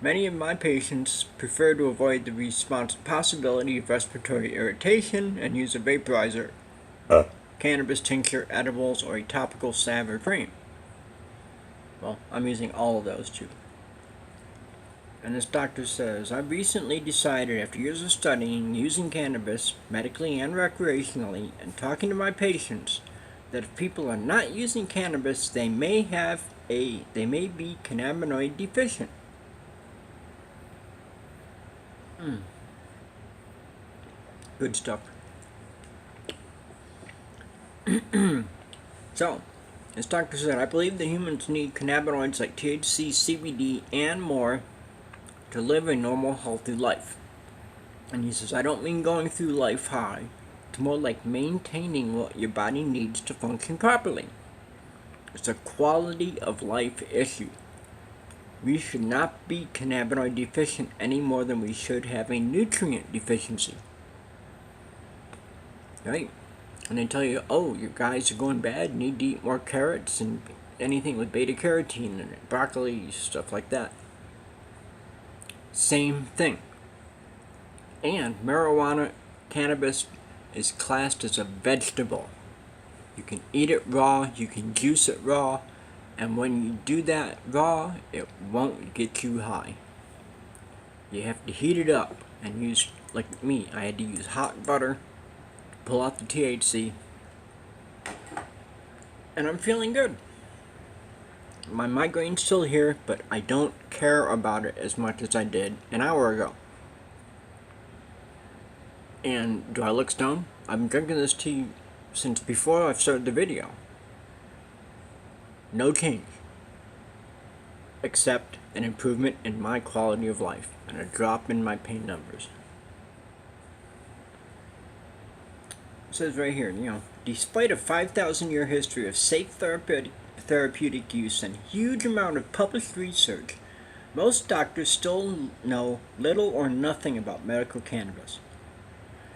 many of my patients prefer to avoid the possibility of respiratory irritation and use a vaporizer, cannabis tincture, edibles, or a topical salve or cream. Well, I'm using all of those too. And this doctor says, I've recently decided, after years of studying, using cannabis, medically and recreationally, and talking to my patients, that if people are not using cannabis, they may be cannabinoid deficient. Good stuff. So, This doctor said, I believe that humans need cannabinoids like THC, CBD, and more to live a normal, healthy life. And he says, I don't mean going through life high. It's more like maintaining what your body needs to function properly. It's a quality of life issue. We should not be cannabinoid deficient any more than we should have a nutrient deficiency. Right? And they tell you, oh, your guys are going bad, you need to eat more carrots and anything with beta carotene in it, broccoli, stuff like that. Same thing. And marijuana, cannabis, is classed as a vegetable. You can eat it raw, you can juice it raw, and when you do that raw, it won't get you high. You have to heat it up and use, like me, I had to use hot butter to pull out the THC, and I'm feeling good. My migraine's still here, but I don't care about it as much as I did an hour ago. And do I look stoned? I've been drinking this tea since before I started the video. No change. Except an improvement in my quality of life and a drop in my pain numbers. It says right here, despite a 5,000-year history of safe therapeutic use and huge amount of published research, most doctors still know little or nothing about medical cannabis.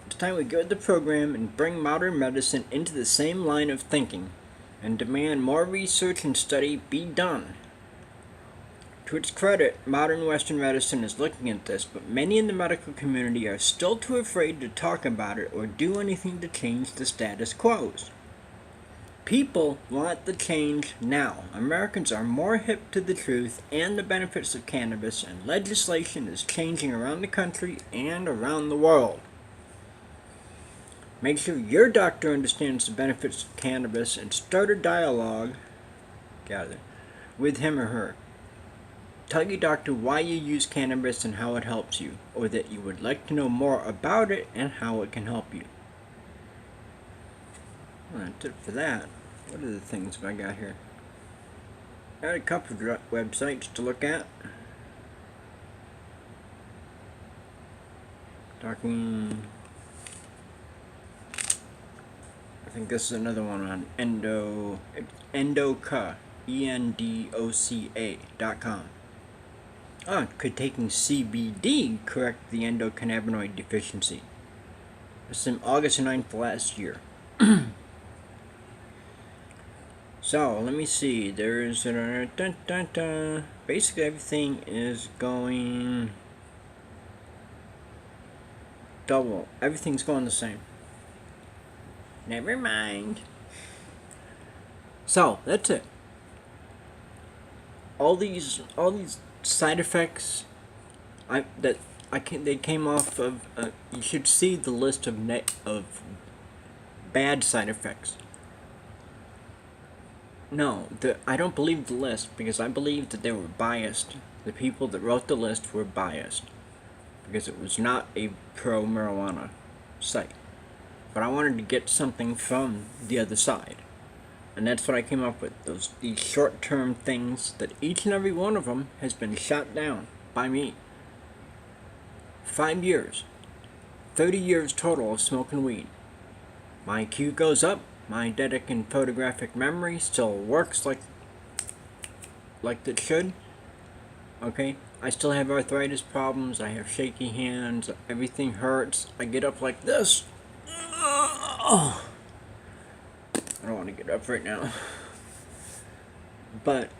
It's time we go with the program and bring modern medicine into the same line of thinking and demand more research and study be done. To its credit, modern Western medicine is looking at this, but many in the medical community are still too afraid to talk about it or do anything to change the status quo. People want the change now. Americans are more hip to the truth and the benefits of cannabis, and legislation is changing around the country and around the world. Make sure your doctor understands the benefits of cannabis and start a dialogue with him or her. Tell your doctor why you use cannabis and how it helps you, or that you would like to know more about it and how it can help you. Well, that's it for that. What are the things I got here? I got a couple of websites to look at. I think this is another one on Endo-cannabinoid, Endoca.com. Could taking CBD correct the endocannabinoid deficiency? This is in August 9th last year. So, let me see. There's basically everything is going double. Everything's going the same. Never mind. So, that's it. All these side effects they came off of you should see the list of bad side effects. No, I don't believe the list because I believe that they were biased. The people that wrote the list were biased because it was not a pro-marijuana site. But I wanted to get something from the other side. And that's what I came up with, these short-term things that each and every one of them has been shot down by me. 5 years, 30 years total of smoking weed. My IQ goes up, my eidetic and photographic memory still works like it should. Okay, I still have arthritis problems, I have shaky hands, everything hurts, I get up like this. I don't want to get up right now. But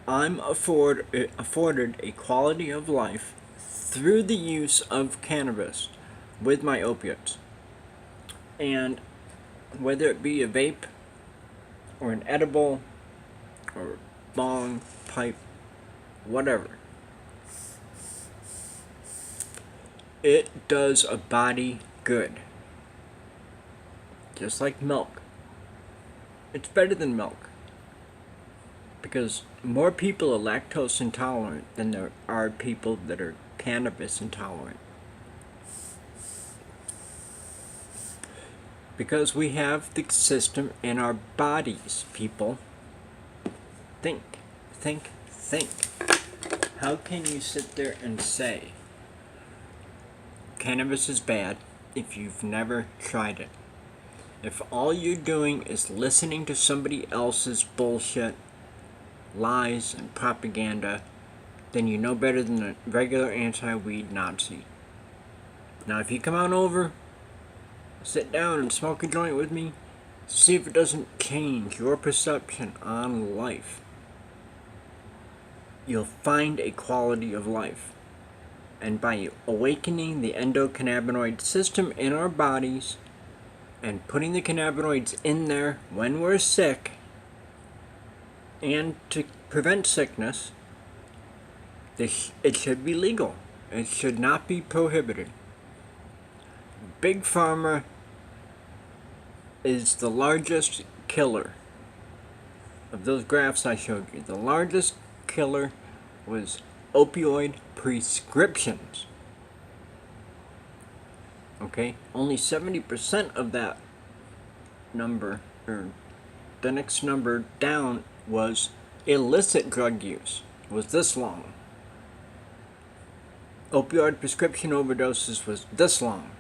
I'm afforded a quality of life through the use of cannabis with my opiates. And whether it be a vape or an edible or bong, pipe, whatever, it does a body good. Just like milk. It's better than milk. Because more people are lactose intolerant than there are people that are cannabis intolerant. Because we have the system in our bodies, people. think. How can you sit there and say cannabis is bad if you've never tried it? If all you're doing is listening to somebody else's bullshit, lies, and propaganda, then you know better than a regular anti-weed Nazi. Now, if you come on over, sit down and smoke a joint with me, see if it doesn't change your perception on life. You'll find a quality of life. And by awakening the endocannabinoid system in our bodies and putting the cannabinoids in there when we're sick and to prevent sickness, it should be legal. It should not be prohibited. Big Pharma is the largest killer. Of those graphs I showed you, the largest killer was opioid prescriptions. Okay? Only 70% of that number, or the next number down, was illicit drug use. It was this long. Opioid prescription overdoses was this long.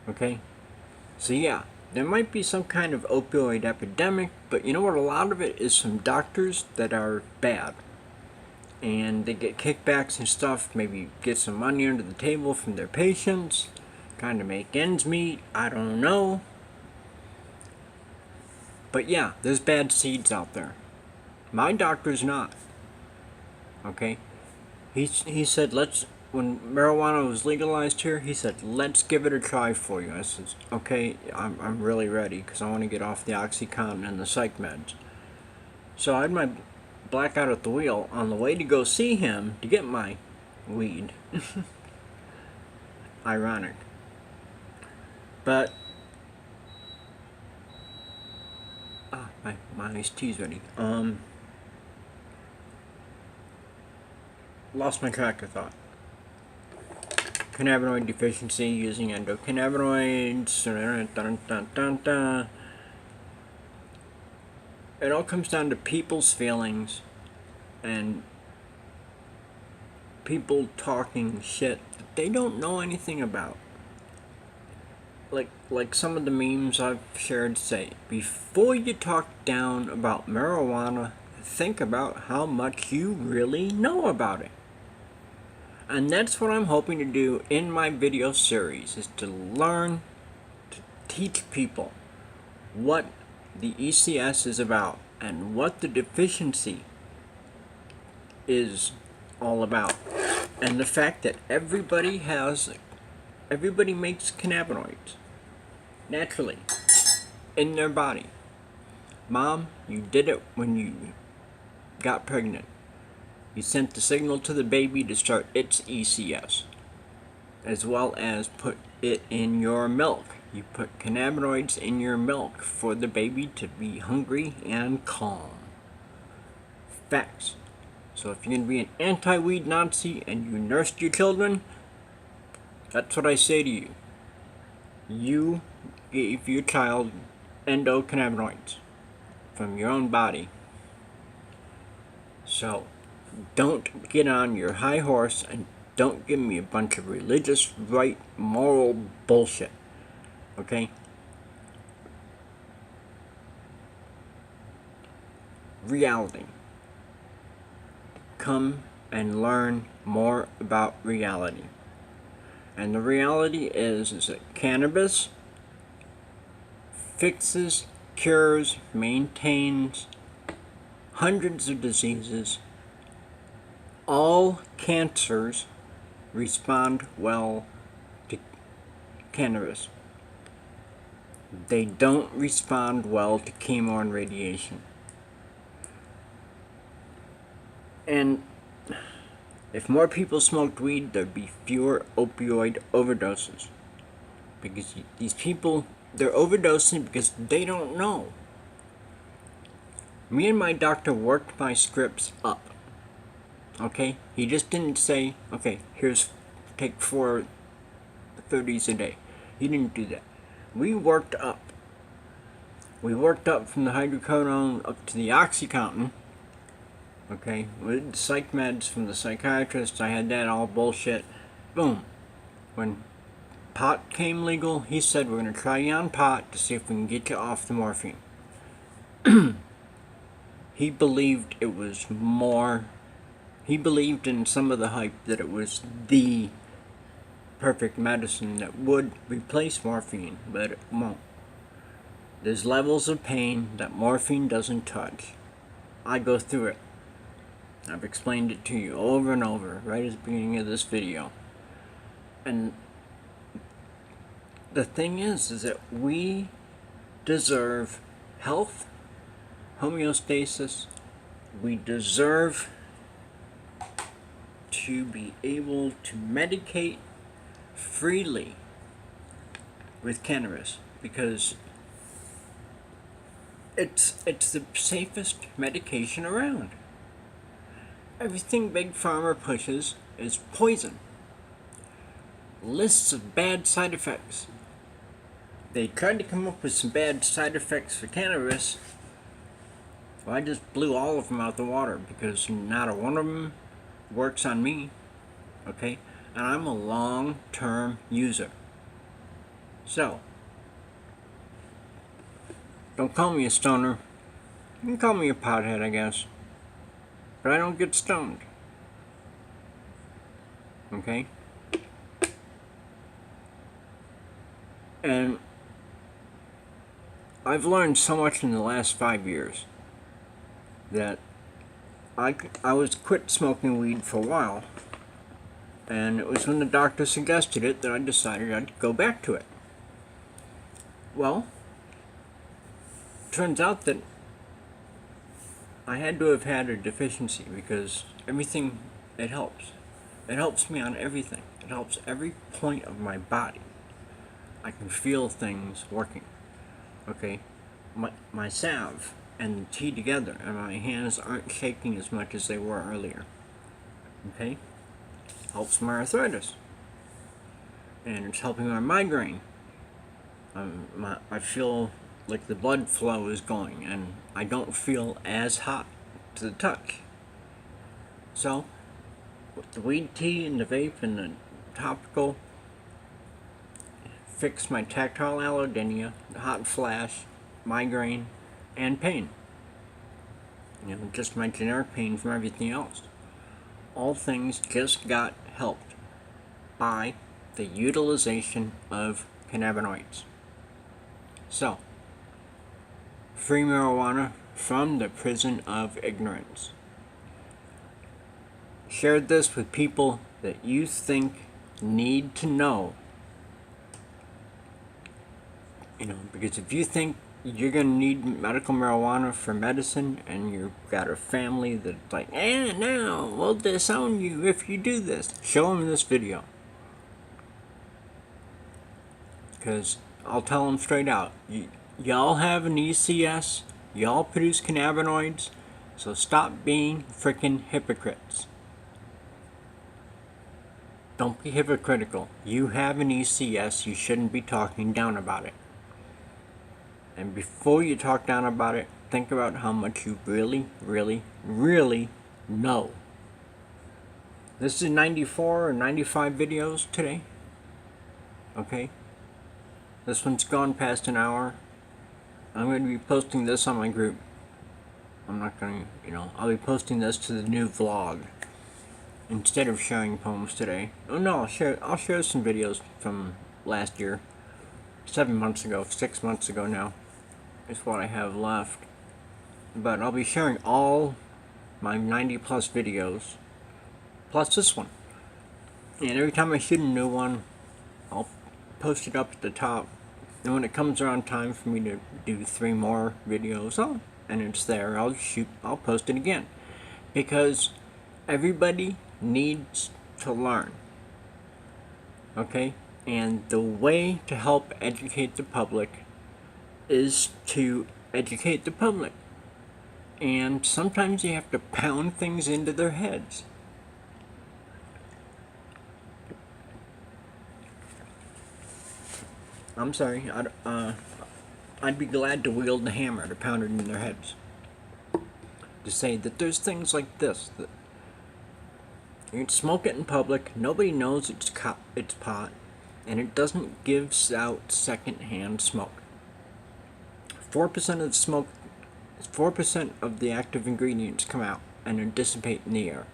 Okay? So yeah, there might be some kind of opioid epidemic, but you know what? A lot of it is from doctors that are bad. And they get kickbacks and stuff, maybe get some money under the table from their patients, kind of make ends meet, I don't know. But yeah, there's bad seeds out there. My doctor's not. Okay? He said, when marijuana was legalized here, he said, let's give it a try for you. I said, okay, I'm really ready, because I want to get off the OxyContin and the psych meds. So I had my blackout at the wheel on the way to go see him to get my weed. Ironic. But my iced tea's ready. Lost my track of thought. Cannabinoid deficiency using endocannabinoids. It all comes down to people's feelings and people talking shit that they don't know anything about. Like some of the memes I've shared say, before you talk down about marijuana, think about how much you really know about it. And that's what I'm hoping to do in my video series, is to learn, to teach people what the ECS is about and what the deficiency is all about. And the fact that everybody makes cannabinoids naturally in their body. Mom, you did it when you got pregnant. You sent the signal to the baby to start its ECS, as well as put it in your milk. You put cannabinoids in your milk for the baby to be hungry and calm. Facts. So if you're going to be an anti-weed Nazi and you nursed your children, that's what I say to you. You gave your child endocannabinoids from your own body. So don't get on your high horse and don't give me a bunch of religious, right, moral bullshit. Okay? Reality. Come and learn more about reality. And the reality is that cannabis fixes, cures, maintains hundreds of diseases. All cancers respond well to cannabis. They don't respond well to chemo and radiation. And if more people smoked weed, there'd be fewer opioid overdoses. Because these people, they're overdosing because they don't know. Me and my doctor worked my scripts up. Okay? He just didn't say, okay, take 4 30s a day. He didn't do that. We worked up We worked up from the hydrocodone up to the OxyContin. Okay, with psych meds from the psychiatrist. I had that all bullshit. Boom. When pot came legal, he said, we're going to try you on pot to see if we can get you off the morphine. He believed it was more, he believed in some of the hype that it was the perfect medicine that would replace morphine, but it won't. There's levels of pain that morphine doesn't touch. I go through it. I've explained it to you over and over, right at the beginning of this video. And the thing is that we deserve health, homeostasis. We deserve to be able to medicate freely with cannabis, because it's the safest medication around. Everything Big Pharma pushes is poison. Lists of bad side effects. They tried to come up with some bad side effects for cannabis. Well, I just blew all of them out the water because not a one of them works on me. Okay? And I'm a long-term user. So, don't call me a stoner. You can call me a pothead, I guess. But I don't get stoned. Okay? And I've learned so much in the last 5 years that I was quit smoking weed for a while. And it was when the doctor suggested it that I decided I'd go back to it. Well, turns out that I had to have had a deficiency, because everything, it helps. It helps me on everything. It helps every point of my body. I can feel things working. Okay? My salve and the tea together, and my hands aren't shaking as much as they were earlier. Okay? Helps my arthritis. And it's helping my migraine. I feel like the blood flow is going, and I don't feel as hot to the touch. So, with the weed tea and the vape and the topical, fix my tactile allodynia, the hot flash, migraine, and pain. You know, just my generic pain from everything else. All things just got helped by the utilization of cannabinoids. So, free marijuana from the prison of ignorance. Share this with people that you think need to know. You know, because if you think you're going to need medical marijuana for medicine, and you've got a family that's like, no, we'll disown you if you do this, show them this video. Because I'll tell them straight out, y'all have an ECS, y'all produce cannabinoids, so stop being freaking hypocrites. Don't be hypocritical. You have an ECS, you shouldn't be talking down about it. And before you talk down about it, think about how much you really, really, really know. This is 94 or 95 videos today. Okay? This one's gone past an hour. I'm going to be posting this on my group. I'm not going to, I'll be posting this to the new vlog instead of sharing poems today. Oh no, I'll share some videos from last year. 7 months ago, 6 months ago now, is what I have left. But I'll be sharing all my 90 plus videos, plus this one. And every time I shoot a new one, I'll post it up at the top. And when it comes around time for me to do 3 more videos, and it's there, I'll post it again. Because everybody needs to learn. Okay? And the way to help educate the public is to educate the public. And sometimes you have to pound things into their heads. I'm sorry, I'd be glad to wield the hammer to pound it in their heads. To say that there's things like this, that you can smoke it in public, nobody knows it's pot, and it doesn't give out secondhand smoke. 4% of the smoke, 4% of the active ingredients come out and then dissipate in the air.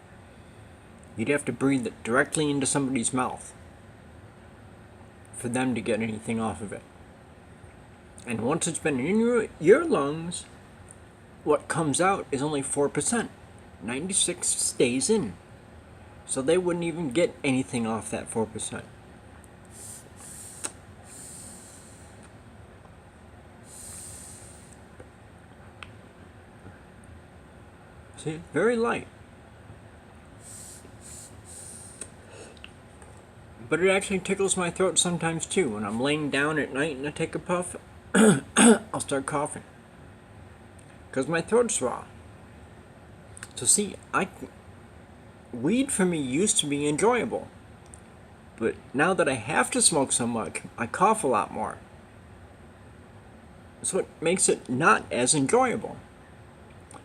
You'd have to breathe it directly into somebody's mouth for them to get anything off of it. And once it's been in your lungs, what comes out is only 4%. 96 stays in. So they wouldn't even get anything off that 4%. See, very light. But it actually tickles my throat sometimes too. When I'm laying down at night and I take a puff, I'll start coughing. Because my throat's raw. So see, weed for me used to be enjoyable. But now that I have to smoke so much, I cough a lot more. That's what makes it not as enjoyable.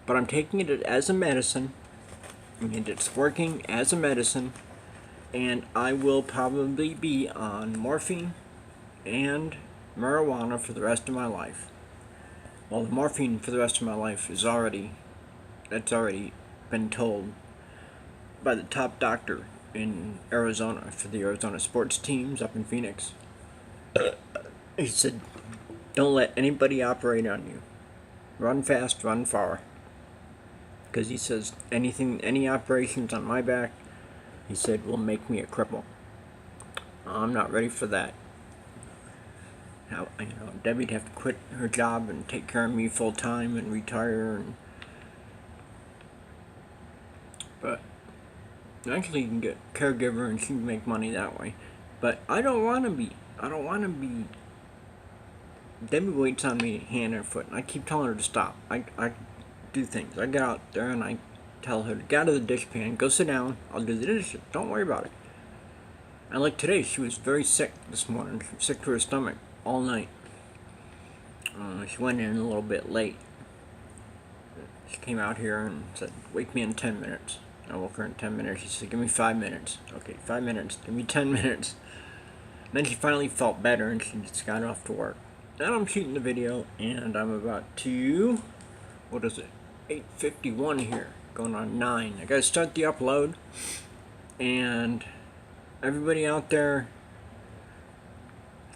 But I'm taking it as a medicine, and it's working as a medicine, and I will probably be on morphine and marijuana for the rest of my life. Well, the morphine for the rest of my life is already been told by the top doctor in Arizona for the Arizona sports teams up in Phoenix. He said, don't let anybody operate on you. Run fast, run far. Because he says any operations on my back, he said, will make me a cripple. I'm not ready for that. Now, Debbie'd have to quit her job and take care of me full time and retire. But actually, you can get a caregiver and she can make money that way. But I don't want to be. Debbie waits on me hand and foot, and I keep telling her to stop. I do things. I get out there and I tell her to get out of the dishpan, go sit down, I'll do the dishes. Don't worry about it. And like today, she was very sick this morning. She was sick to her stomach all night. She went in a little bit late. She came out here and said, wake me in 10 minutes. I woke her in 10 minutes. She said, give me 5 minutes. Okay, 5 minutes. Give me 10 minutes. And then she finally felt better and she just got off to work. Now I'm shooting the video and I'm about to, 8:51 here, going on 9. I gotta start the upload. And everybody out there,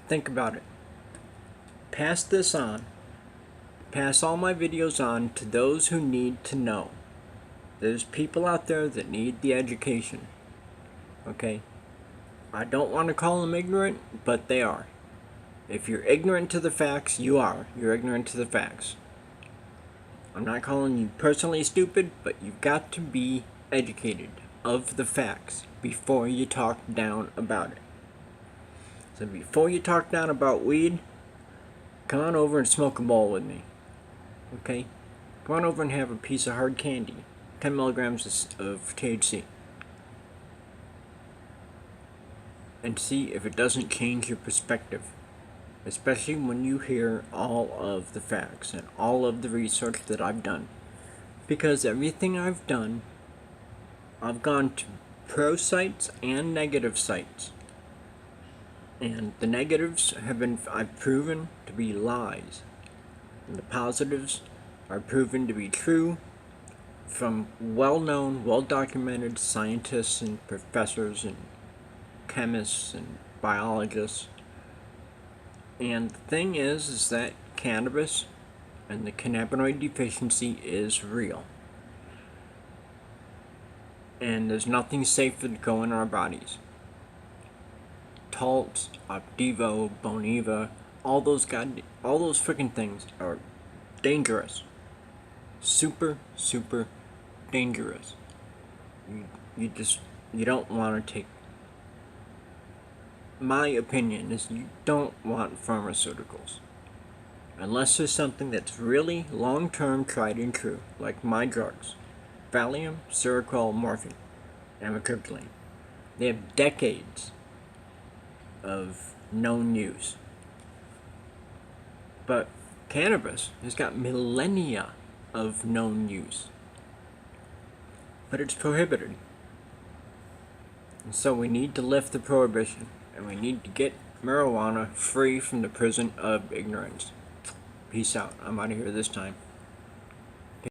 think about it. Pass this on. Pass all my videos on to those who need to know. There's people out there that need the education. Okay? I don't want to call them ignorant, but they are. If you're ignorant to the facts, you are. You're ignorant to the facts. I'm not calling you personally stupid, but you've got to be educated of the facts before you talk down about it. So before you talk down about weed, come on over and smoke a bowl with me. Okay? Come on over and have a piece of hard candy. 10 milligrams of THC. And see if it doesn't change your perspective. Especially when you hear all of the facts and all of the research that I've done. Because everything I've done, I've gone to pro sites and negative sites. And the negatives I've proven to be lies. And the positives are proven to be true from well-known, well-documented scientists and professors and chemists and biologists. And the thing is that cannabis and the cannabinoid deficiency is real. And there's nothing safe to go in our bodies. Taltz, Opdivo, Boniva, all those freaking things are dangerous. Super, super dangerous. You don't want to take. My opinion is you don't want pharmaceuticals. Unless there's something that's really long-term tried and true, like my drugs. Valium, Seroquel, morphine, amitriptyline. They have decades of known use. But Cannabis has got millennia of known use, but it's prohibited. And so we need to lift the prohibition, and we need to get marijuana free from the prison of ignorance. Peace out. I'm out of here this time.